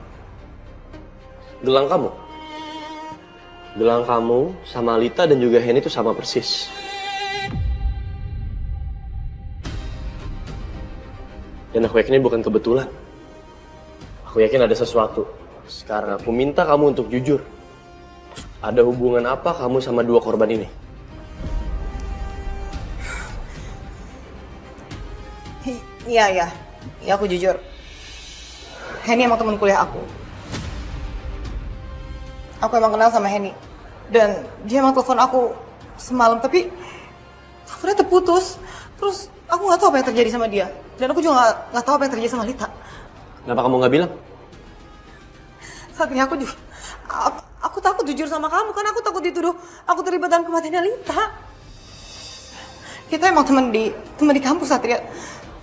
Gelang kamu. Gelang kamu sama Lita dan juga Henny itu sama persis. Dan aku yakin ini bukan kebetulan. Aku yakin ada sesuatu. Sekarang aku minta kamu untuk jujur. Ada hubungan apa kamu sama dua korban ini? Iya, aku jujur. Henny emang teman kuliah aku. Aku emang kenal sama Henny. Dan dia emang telepon aku semalam, tapi teleponnya terputus. Terus aku nggak tahu apa yang terjadi sama dia. Dan aku juga nggak tahu apa yang terjadi sama Lita. Kenapa kamu nggak bilang? Saat ini aku takut jujur sama kamu, karena aku takut dituduh aku terlibat dalam kematian Lita. Kita emang teman di kampus, Satria.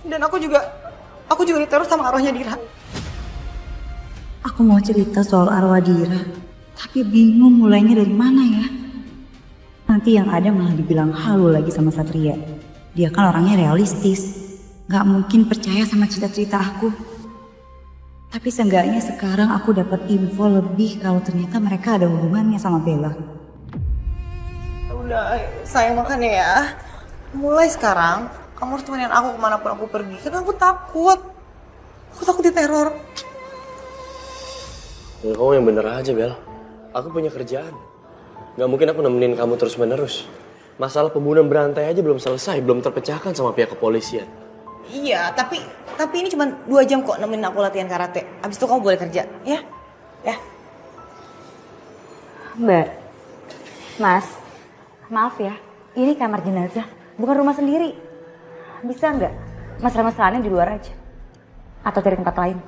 Dan aku juga diteror sama arwahnya Dira. Aku mau cerita soal arwah Dira, tapi bingung mulainya dari mana ya. Nanti yang ada malah dibilang halu lagi sama Satria. Dia kan orangnya realistis, gak mungkin percaya sama cerita-cerita aku. Tapi seenggaknya sekarang aku dapat info lebih kalau ternyata mereka ada hubungannya sama Bella. Udah, sayang makan ya. Mulai sekarang, kamu harus temenin aku kemanapun aku pergi. Karena aku takut. Aku takut diteror. Ya, kamu yang bener aja, Bel. Aku punya kerjaan. Gak mungkin aku nemenin kamu terus-menerus. Masalah pembunuhan berantai aja belum selesai, belum terpecahkan sama pihak kepolisian. Iya, tapi ini cuma 2 jam kok nemenin aku latihan karate. Abis itu kamu boleh kerja, ya? Ya. Mbak, Mas, maaf ya, ini kamar jenazah, bukan rumah sendiri. Bisa nggak mesra-mesraannya di luar aja? Atau cari tempat lain?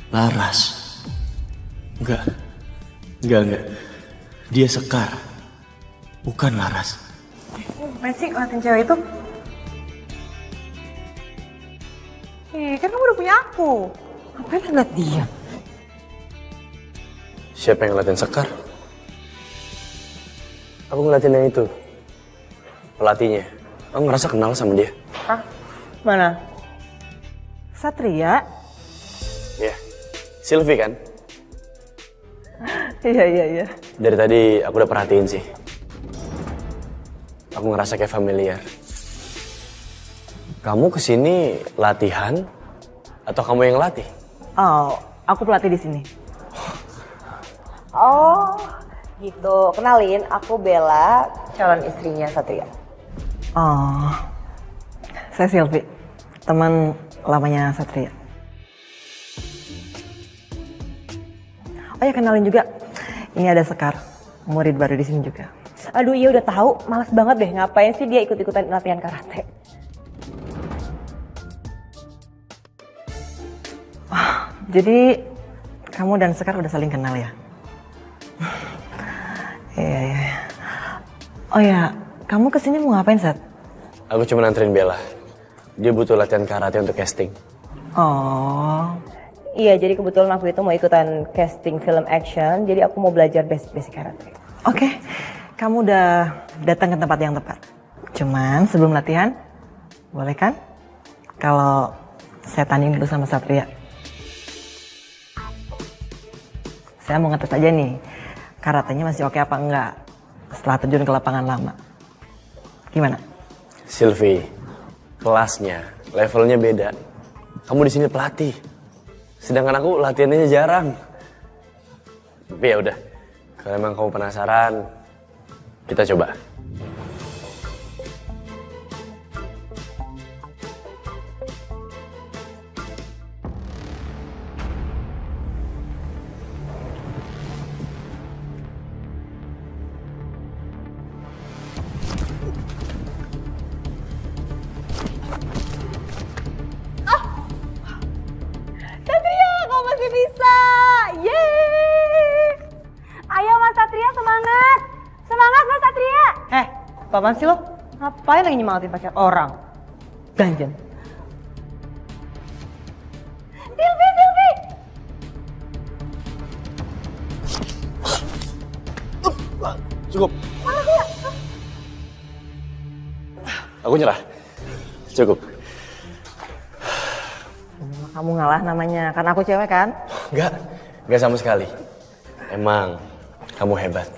Laras. Enggak. Dia Sekar. Bukan Laras. Ngapain sih ngeliatin cewek itu? Kan kamu udah punya aku. Ngapain ngeliat dia? Siapa yang ngeliatin Sekar? Aku ngeliatin yang itu. Pelatihnya. Aku ngerasa kenal sama dia. Hah? Mana? Satria? Iya. Sylvie kan? Iya. Dari tadi aku udah perhatiin sih. Aku ngerasa kayak familiar. Kamu kesini latihan atau kamu yang latih? Oh, aku pelatih di sini. Oh, gitu. Kenalin, aku Bella, calon istrinya Satria. Oh, saya Sylvie, teman lamanya Satria. Oh ya, kenalin juga. Ini ada Sekar, murid baru di sini juga. Aduh iya udah tahu, malas banget deh ngapain sih dia ikut-ikutan latihan karate. Jadi kamu dan Sekar udah saling kenal ya? Iya. Oh ya, kamu kesini mau ngapain, Sat? Aku cuma nganterin Bella. Dia butuh latihan karate untuk casting. Oh. Iya, jadi kebetulan aku itu mau ikutan casting film action, jadi aku mau belajar basic karate. Oke, kamu udah datang ke tempat yang tepat. Cuman sebelum latihan, boleh kan? Kalau saya tanding dulu sama Satria. Saya mau ngetes aja nih, karatenya masih oke apa enggak setelah terjun ke lapangan lama. Gimana? Sylvie, kelasnya, levelnya beda. Kamu di sini pelatih. Sedangkan aku latihannya jarang. Tapi ya udah, kalau emang kamu penasaran, kita coba. Satria, kau masih bisa! Yeay! Ayo Mas Satria, semangat! Semangat Mas Satria! Apaan sih lo? Ngapain lagi nyemangatin pacar orang? Ganjen. Sylvie! Cukup. Aku nyerah. Cukup. Kamu ngalah namanya, karena aku cewek kan? Enggak sama sekali. Emang kamu hebat.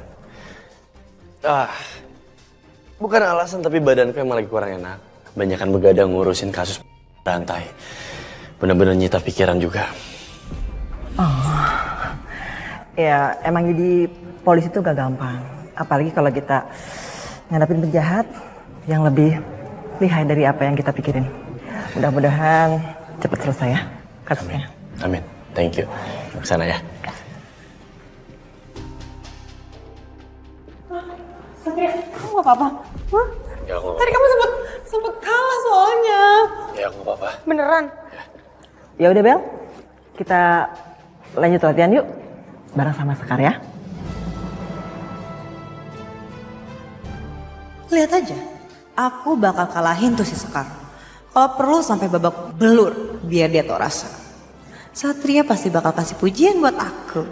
Bukan alasan, tapi badanku emang lagi kurang enak. Kebanyakan begadang ngurusin kasus rantai. Bener-bener nyita pikiran juga. Oh, ya emang jadi polisi itu gak gampang. Apalagi kalau kita ngadapin penjahat yang lebih lihai dari apa yang kita pikirin. Mudah-mudahan cepat selesai ya kasusnya. Amin. Thank you. Kesana ya. Satria, kamu gak apa-apa? Hah? Ya, aku Tadi kamu sempet kalah soalnya. Ya, aku gak apa-apa. Beneran? Ya udah Bel, kita lanjut latihan yuk. Bareng sama Sekar ya. Lihat aja, aku bakal kalahin tuh si Sekar. Kalau perlu sampai babak belur, biar dia tau rasa. Satria pasti bakal kasih pujian buat aku.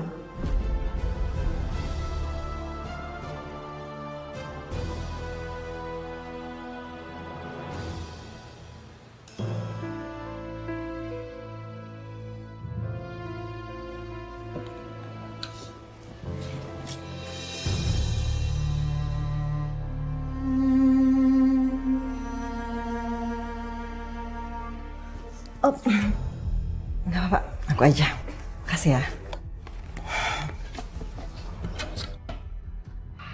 Oh, nggak apa-apa, aku aja. Kasih ya.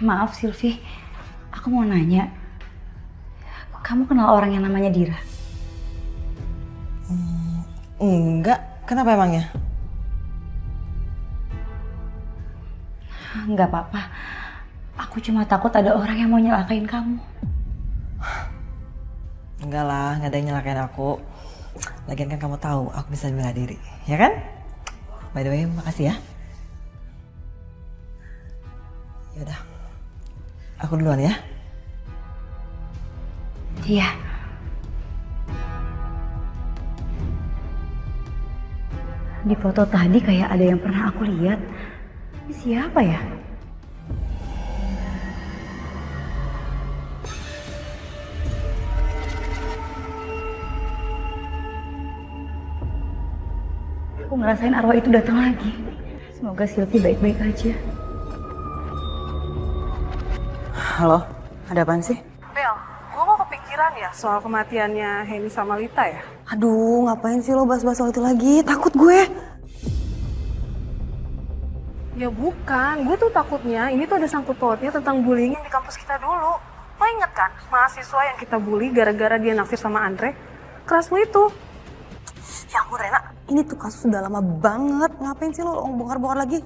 Maaf Silvi, aku mau nanya. Kamu kenal orang yang namanya Dira? Enggak, kenapa emangnya? Nggak apa-apa. Aku cuma takut ada orang yang mau nyelakain kamu. Enggak lah, nggak ada yang nyelakain aku. Lagian kan kamu tahu aku bisa bela diri, ya kan? By the way, makasih ya. Yaudah, aku duluan ya. Iya. Di foto tadi kayak ada yang pernah aku lihat. Ini siapa ya? Aku ngerasain arwah itu datang lagi. Semoga Silvi baik-baik aja. Halo, ada apaan sih? Bel, gue kok kepikiran ya soal kematiannya Henny sama Lita ya? Aduh, ngapain sih lo bahas-bahas soal itu lagi? Takut gue. Ya bukan, gue tuh takutnya ini tuh ada sangkut pautnya tentang bullying di kampus kita dulu. Lo inget kan, mahasiswa yang kita bully gara-gara dia naksir sama Andre? Keras lo itu. Ya ampun Rena, ini tuh kasus udah lama banget. Ngapain sih lo bongkar-bongkar lagi?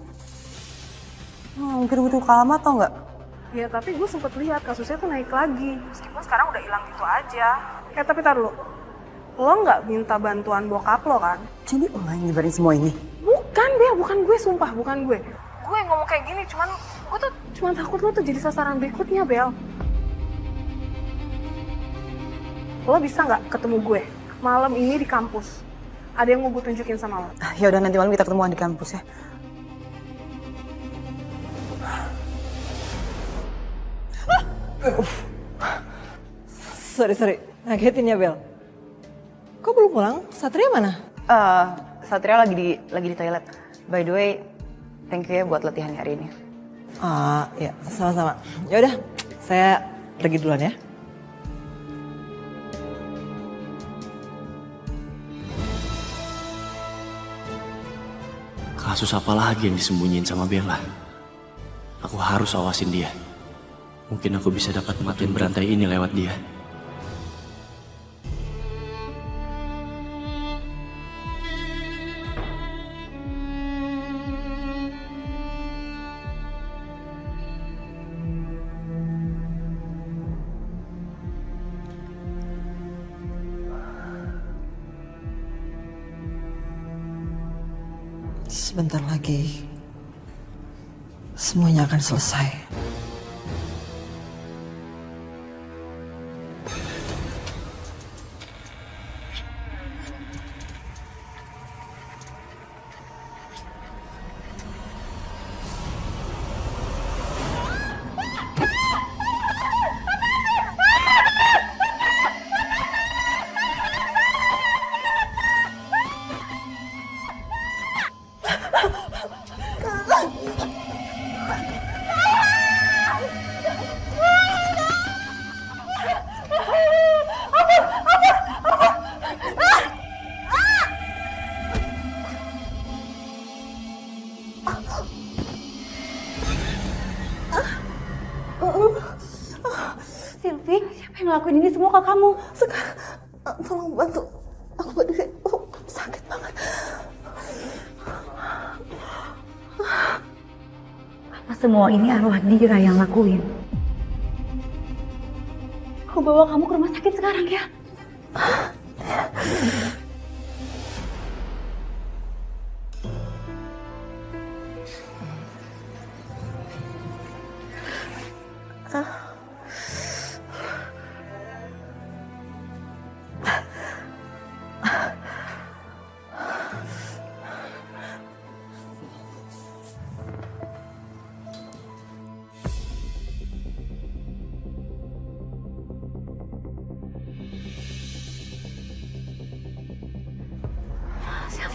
Mungkin butuh lama tau nggak? Ya tapi gue sempet lihat kasusnya tuh naik lagi. Meskipun sekarang udah hilang gitu aja. Tapi tar dulu. Lo nggak minta bantuan bokap lo kan? Jadi lo yang nyebarin semua ini? Bukan Bel, bukan gue, sumpah bukan gue. Gue yang ngomong kayak gini, gue tuh cuma takut lo tuh jadi sasaran berikutnya Bel. Lo bisa nggak ketemu gue malam ini di kampus? Ada yang mau gue tunjukin sama lo. Ya udah, nanti malam kita ketemuan di kampus ya. Sorry, ngagetin ya Bel. Kok belum pulang? Satria mana? Satria lagi di toilet. By the way, thank you ya buat latihan hari ini. Ya, sama-sama. Ya udah, saya pergi duluan ya. Kasus apa lagi yang disembunyiin sama Bella? Aku harus awasin dia. Mungkin aku bisa dapat matiin berantai ini lewat dia. Sebentar lagi semuanya akan selesai. Silvi, siapa yang ngelakuin ini semua ke kamu? Tolong bantu aku berdiri. Sakit banget. Apa semua ini arwah Dira yang lakuin? Aku bawa kamu ke rumah sakit sekarang ya.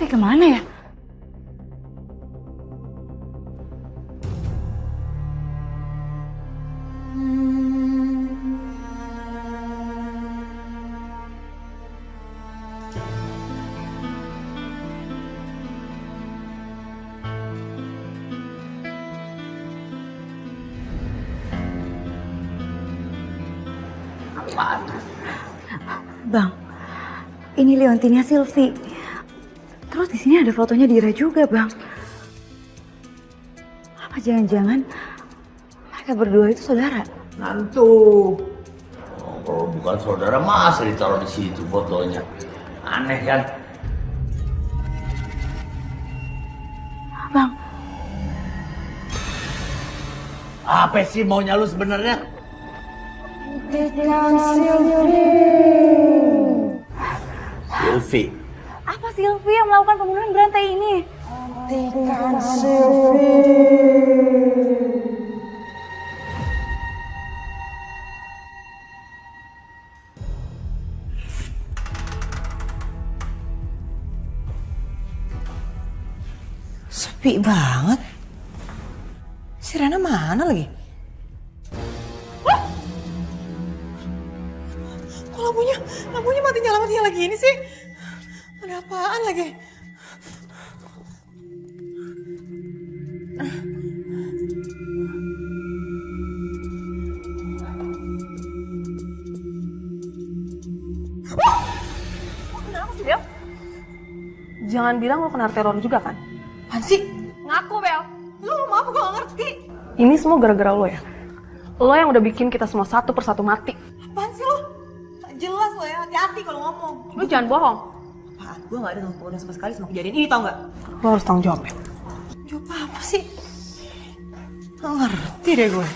Silvi kemana ya? Bang, ini Leontinnya Silvi. Terus di sini ada fotonya Dira juga, Bang. Apa jangan-jangan mereka berdua itu saudara? Nantu. Oh, kalau bukan saudara masa ditaruh di situ fotonya. Aneh kan? Bang. Apa sih maunya lu sebenarnya? Silvi. Apa Silvi yang melakukan pembunuhan berantai ini? Hentikan Silvi. Sepi banget. Si Rena mana lagi? Kok lampunya mati nyala lagi ini sih? Ada apaan lagi? Kenapa sih, Bel? Jangan bilang lo kena teror juga kan? Apaan sih? Ngaku, Bel. Lu ngomong apa? Gue gak ngerti. Ini semua gara-gara lo ya? Lo yang udah bikin kita semua satu persatu mati. Apaan sih lo? Tak jelas lo ya, hati-hati kalau ngomong. Lo jangan bohong. Apaan? Gue gak ada hubungan sama sekali sama kejadian ini, tau gak? Lo harus tanggung jawab, Bel. Jawab apa sih? Gak ngerti deh gue.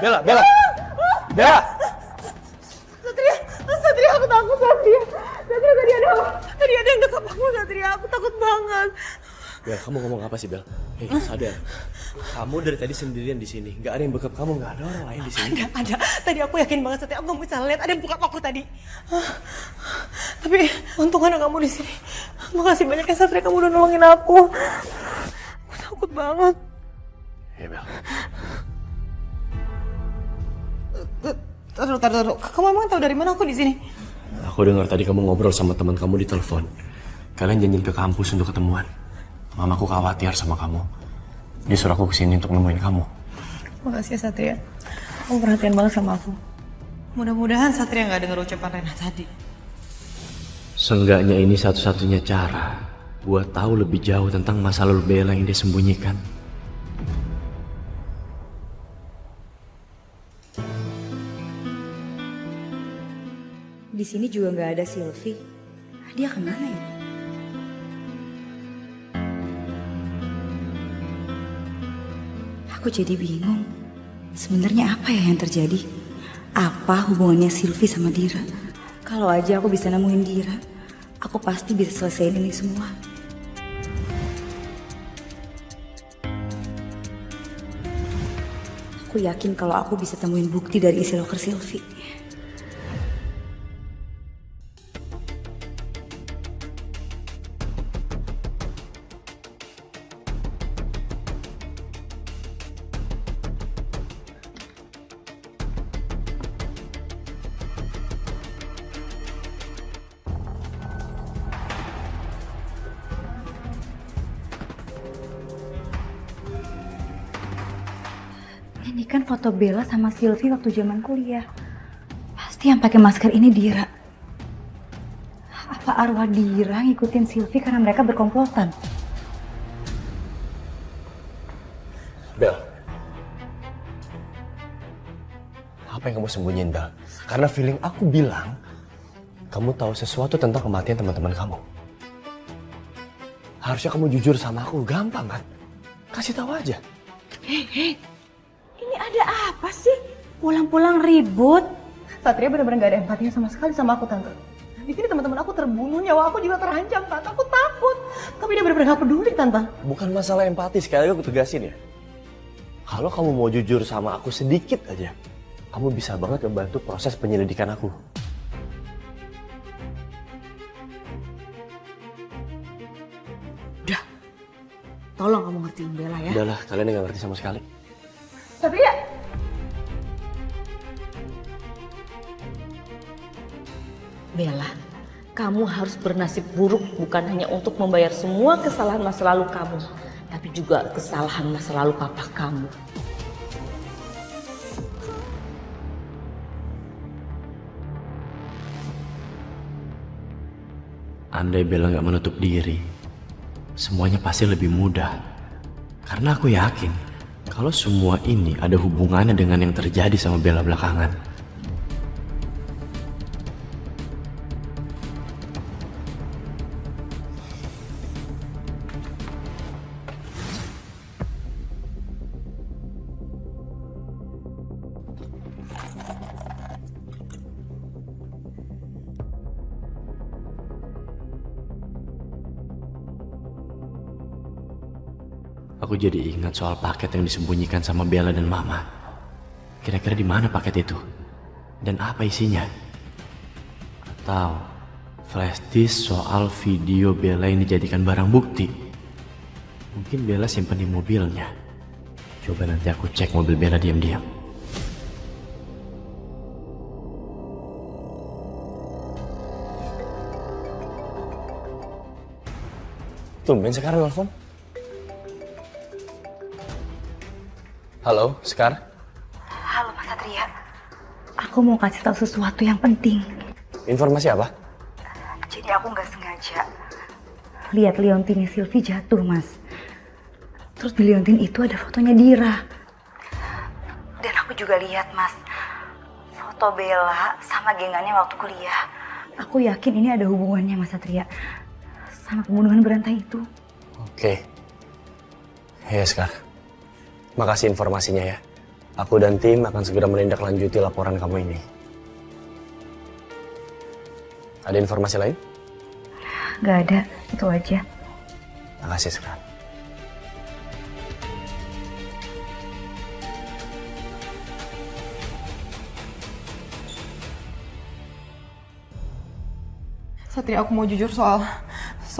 Bella, Bella! Bella! Satria, aku takut, Satria. Satria, tadi ada yang dekat aku, Satria. Aku takut banget. Bel, kamu ngomong apa sih, Bel? Hei, sadar. Kamu dari tadi sendirian di sini. Gak ada yang bekap kamu, gak ada orang lain di sini. Ada. Tadi aku yakin banget, Satria. Aku gak bisa lihat ada yang buka aku tadi. Tapi untung ada kamu di sini. Makasih banyak ya, Satria. Kamu udah nolongin aku. Aku takut banget. Ya, Bel. Taruh. Kamu emang tahu dari mana aku di sini? Aku dengar tadi kamu ngobrol sama teman kamu di telepon. Kalian janjian ke kampus untuk ketemuan. Mamaku khawatir sama kamu. Dia suruh aku kesini untuk nemuin kamu. Makasih ya, Satria. Kamu perhatian banget sama aku. Mudah-mudahan Satria nggak dengar ucapan Rena tadi. Seenggaknya ini satu-satunya cara buat tahu lebih jauh tentang masa lalu Bella yang dia sembunyikan. Di sini juga nggak ada Silvi. Dia kemana ya? Aku jadi bingung. Sebenarnya apa ya yang terjadi? Apa hubungannya Silvi sama Dira? Kalau aja aku bisa nemuin Dira, aku pasti bisa selesaiin ini semua. Aku yakin kalau aku bisa temuin bukti dari isi loker Silvi. Ini kan foto Bella sama Silvi waktu zaman kuliah. Pasti yang pakai masker ini Dira. Apa arwah Dira ngikutin Silvi karena mereka berkomplotan? Bel. Apa yang kamu sembunyiin, Bel? Karena feeling aku bilang kamu tahu sesuatu tentang kematian teman-teman kamu. Harusnya kamu jujur sama aku, gampang kan? Kasih tahu aja. Hei, ini ada apa sih? Pulang-pulang ribut. Satria benar-benar gak ada empatinya sama sekali sama aku, Tante. Di sini teman-teman aku terbunuh, nyawa aku juga terancam, Tante. Aku takut. Tapi dia benar-benar gak peduli, Tante. Bukan masalah empati, sekali lagi aku tegasin ya. Kalau kamu mau jujur sama aku sedikit aja, kamu bisa banget membantu proses penyelidikan aku. Udah, tolong kamu ngertiin Bella ya. Udahlah, kalian nggak ngerti sama sekali. Satria, Bella, kamu harus bernasib buruk bukan hanya untuk membayar semua kesalahan masa lalu kamu, tapi juga kesalahan masa lalu papa kamu. Andai Bella nggak menutup diri, semuanya pasti lebih mudah. Karena aku yakin kalau semua ini ada hubungannya dengan yang terjadi sama Bella belakangan. Aku jadi ingat soal paket yang disembunyikan sama Bella dan Mama. Kira-kira di mana paket itu? Dan apa isinya? Atau flash disk soal video Bella yang dijadikan barang bukti? Mungkin Bella simpan di mobilnya. Coba nanti aku cek mobil Bella diam-diam. Tumben sekarang nelfon. Halo, Sekar. Halo Mas Satria. Aku mau kasih tahu sesuatu yang penting. Informasi apa? Jadi aku nggak sengaja lihat liontinnya Sylvie jatuh, Mas. Terus di liontin itu ada fotonya Dira. Dan aku juga lihat, Mas, foto Bella sama gengannya waktu kuliah. Aku yakin ini ada hubungannya, Mas Satria, sama pembunuhan berantai itu. Oke. Ya, Sekar. Makasih informasinya ya. Aku dan tim akan segera menindaklanjuti laporan kamu ini. Ada informasi lain? Gak ada, itu aja. Makasih Sekar. Satria, aku mau jujur soal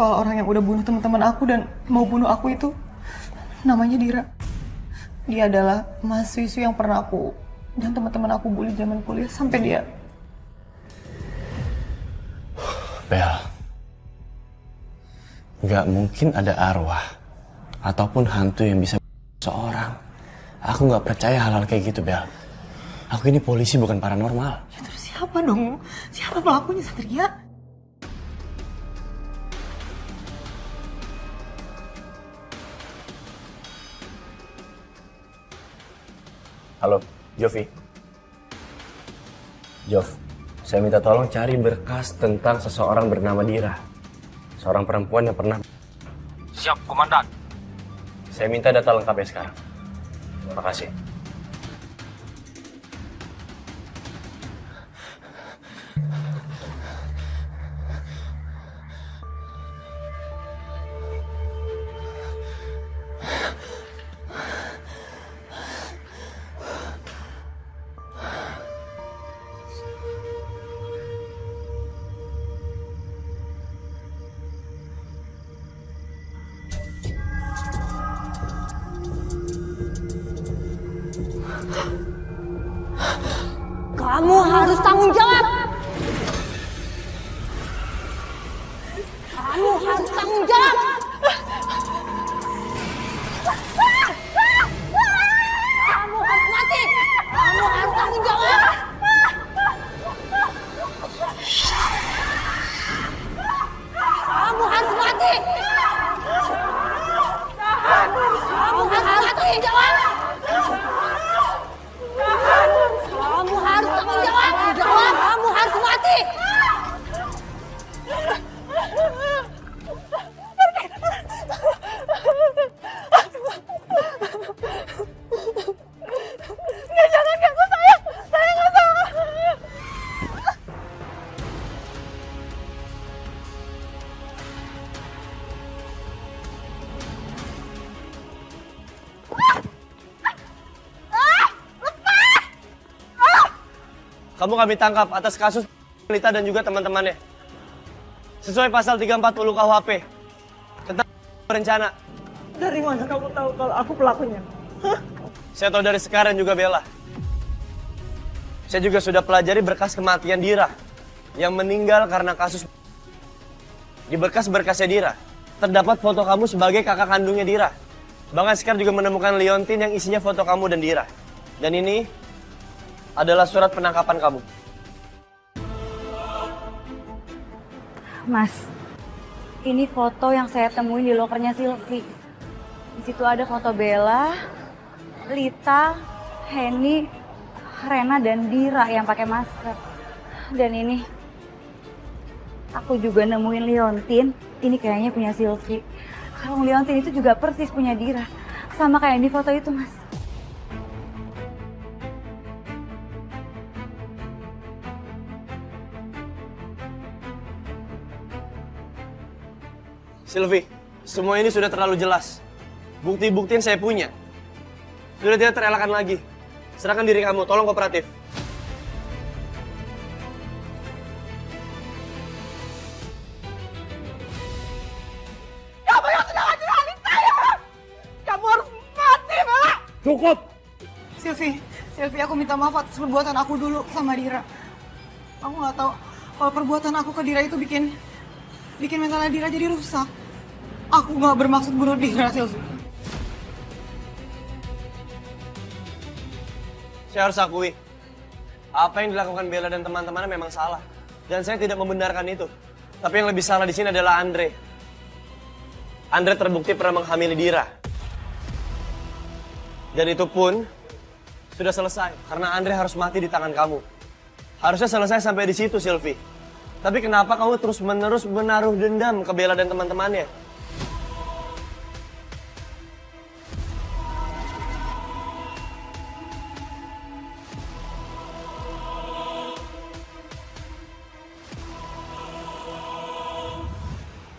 orang yang udah bunuh teman-teman aku dan mau bunuh aku itu. Namanya Dira. Dia adalah mahasiswa yang pernah aku dan teman-teman aku bully zaman kuliah sampai dia. Bel, nggak mungkin ada arwah ataupun hantu yang bisa seorang. Aku nggak percaya hal-hal kayak gitu, Bel. Aku ini polisi bukan paranormal. Ya terus siapa dong? Siapa pelakunya, Satria? Halo, Jovi. Jov, saya minta tolong cari berkas tentang seseorang bernama Dira. Seorang perempuan yang pernah... Siap, Komandan. Saya minta data lengkapnya sekarang. Terima kasih. Kamu harus tanggung jawab. Kamu harus tanggung jawab. Kamu harus mati. Kamu harus tanggung jawab. Kamu harus mati. Kamu harus tanggung jawab. Kamu harus tanggung jawab. Kamu harus kamu kami tangkap atas kasus Lita dan juga teman-temannya. Sesuai pasal 340 KUHP tentang berencana. Dari mana kamu tahu kalau aku pelakunya? Saya tahu dari sekarang juga Bella. Saya juga sudah pelajari berkas kematian Dira yang meninggal karena kasus. Di berkas-berkasnya Dira terdapat foto kamu sebagai kakak kandungnya Dira. Bahkan Sekar juga menemukan liontin yang isinya foto kamu dan Dira. Dan ini adalah surat penangkapan kamu. Mas, ini foto yang saya temuin di lokernya Silvi. Di situ ada foto Bella, Lita, Henny, Rena, dan Dira yang pakai masker. Dan ini, aku juga nemuin liontin. Ini kayaknya punya Silvi. Kalung liontin itu juga persis punya Dira. Sama kayak yang di foto itu, Mas. Silvi, semua ini sudah terlalu jelas. Bukti-bukti yang saya punya sudah tidak terelakkan lagi. Serahkan diri kamu, tolong kooperatif. Kamu yang sudah ngejelasin saya! Kamu harus mati, Bella! Cukup! Silvi, aku minta maaf atas perbuatan aku dulu sama Dira. Aku nggak tahu kalau perbuatan aku ke Dira itu bikin mentalnya Dira jadi rusak. Aku nggak bermaksud bunuh Dira, Silvi. Saya harus akui, apa yang dilakukan Bella dan teman-temannya memang salah. Dan saya tidak membenarkan itu. Tapi yang lebih salah di sini adalah Andre. Andre terbukti pernah menghamili Dira. Dan itu pun sudah selesai, karena Andre harus mati di tangan kamu. Harusnya selesai sampai di situ, Silvi. Tapi kenapa kamu terus-menerus menaruh dendam ke Bella dan teman-temannya?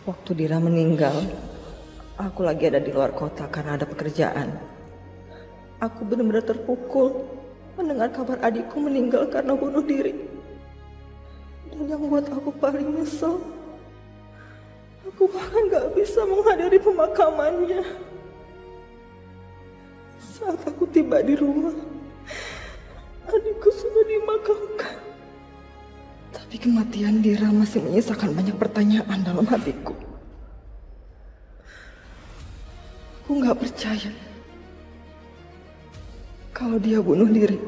Waktu Dira meninggal, aku lagi ada di luar kota karena ada pekerjaan. Aku benar-benar terpukul mendengar kabar adikku meninggal karena bunuh diri. Dan yang buat aku paling nyesel, aku bahkan gak bisa menghadiri pemakamannya. Saat aku tiba di rumah, adikku sudah dimakamkan. Tapi kematian Dira masih menyisakan banyak pertanyaan dalam hatiku. Aku gak percaya kalau dia bunuh diri.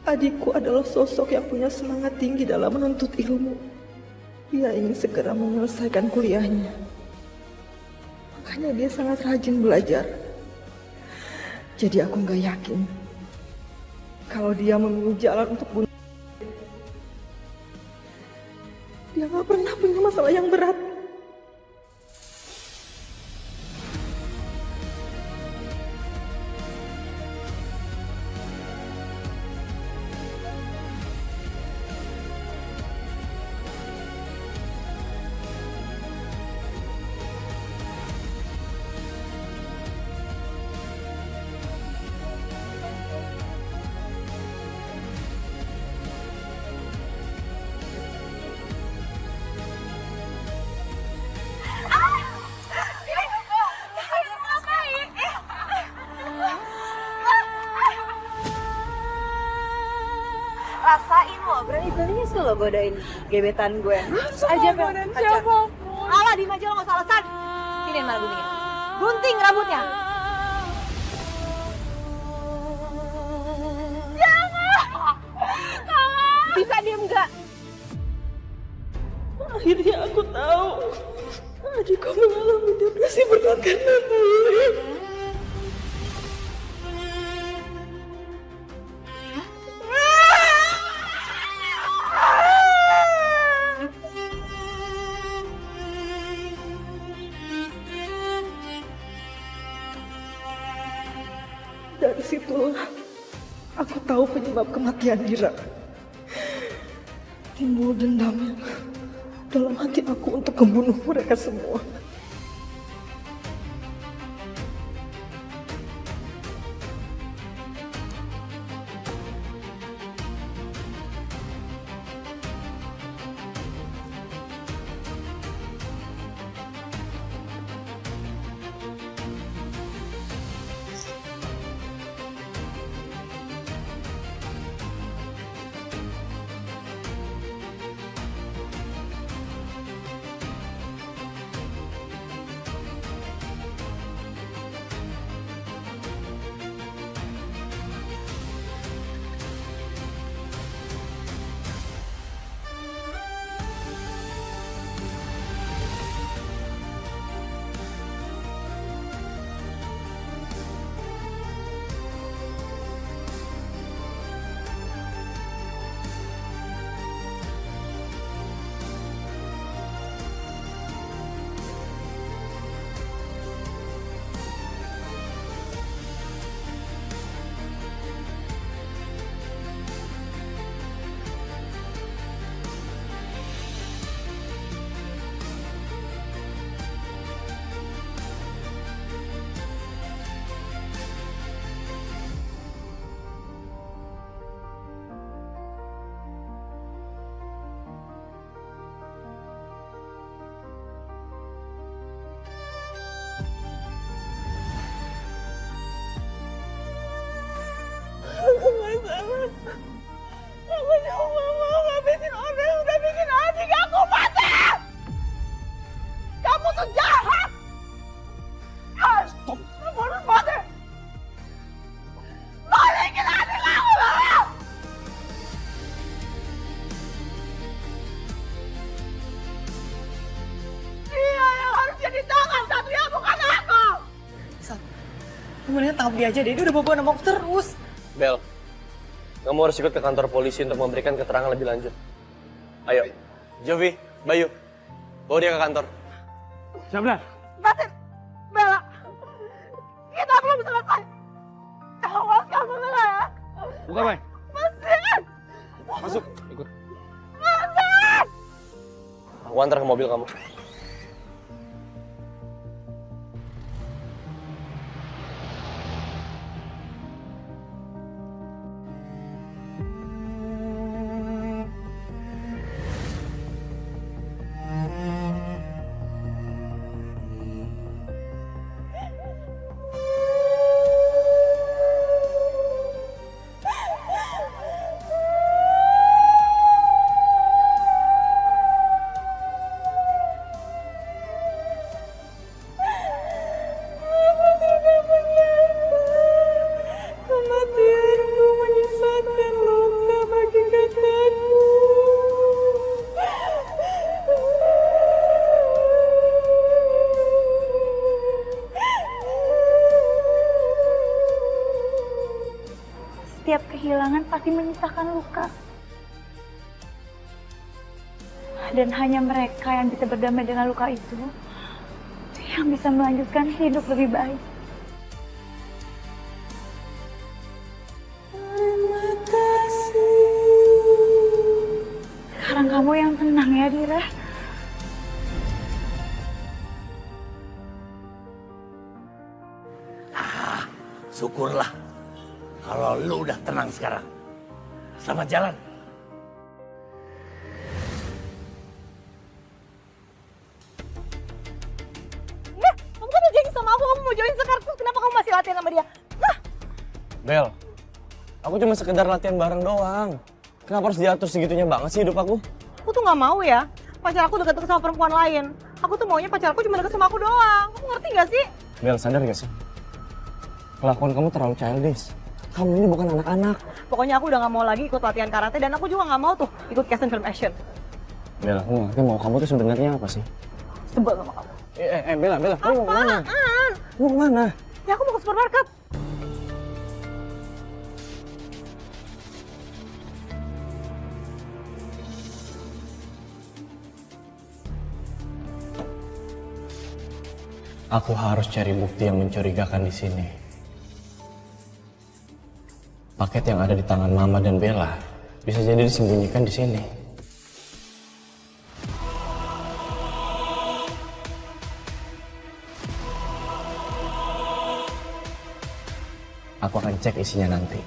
Adikku adalah sosok yang punya semangat tinggi dalam menuntut ilmu. Dia ingin segera menyelesaikan kuliahnya. Makanya dia sangat rajin belajar. Jadi aku gak yakin kalau dia memilih jalan untuk bunuh. Dia gak pernah punya masalah yang berat. Rasain lo, berani-beraninya sih lo godain gebetan gue. Aja godain siapapun. Alah, di aja lo gak usah alasan. Sini malah guntingin. Gunting rambutnya. Jangan! Bisa diem gak? Akhirnya aku tahu adikku mengalami depresi berat karena bully. Dari situlah aku tahu penyebab kematian Dira. Timbul dendam yang dalam hati aku untuk membunuh mereka semua. Mendingan tangkap dia aja deh, dia udah bawa nama aku terus. Bel, kamu harus ikut ke kantor polisi untuk memberikan keterangan lebih lanjut. Ayo, Jovi, Bayu, bawa dia ke kantor. Siap, Bel. Batin, Bella, kita belum selesai. Awas kamu Bella ya. Buka, Bay. Batin, Masuk. Ikut. Batin. Aku antar ke mobil kamu. Kematianmu menyisakan luka bagi kataku. Setiap kehilangan pasti menyisakan luka. Dan hanya mereka yang bisa berdamai dengan luka itu, yang bisa melanjutkan hidup lebih baik. Terima kasih. Sekarang kamu yang tenang ya, Dira. Syukurlah kalau lu udah tenang sekarang. Selamat jalan. Ya, kamu kan udah janji sama aku, kamu mau join Sekar. Terus kenapa kamu masih latihan sama dia? Hah? Bel, aku cuma sekedar latihan bareng doang. Kenapa harus diatur segitunya banget sih hidup aku? Aku tuh nggak mau ya, pacar aku deket-deket sama perempuan lain. Aku tuh maunya pacar aku cuma deket sama aku doang. Kamu ngerti gak sih? Bel, sadar gak sih? Kelakuan kamu terlalu childish. Kamu ini bukan anak-anak. Pokoknya aku udah nggak mau lagi ikut latihan karate dan aku juga nggak mau tuh ikut casting film action. Bel, aku ngerti mau kamu tuh sebenarnya apa sih? Sebel sama kamu. Bella, kamu mau kemana? Mau kemana? Ya aku mau ke supermarket. Aku harus cari bukti yang mencurigakan di sini. Paket yang ada di tangan Mama dan Bella bisa jadi disembunyikan di sini. Aku akan cek isinya nanti.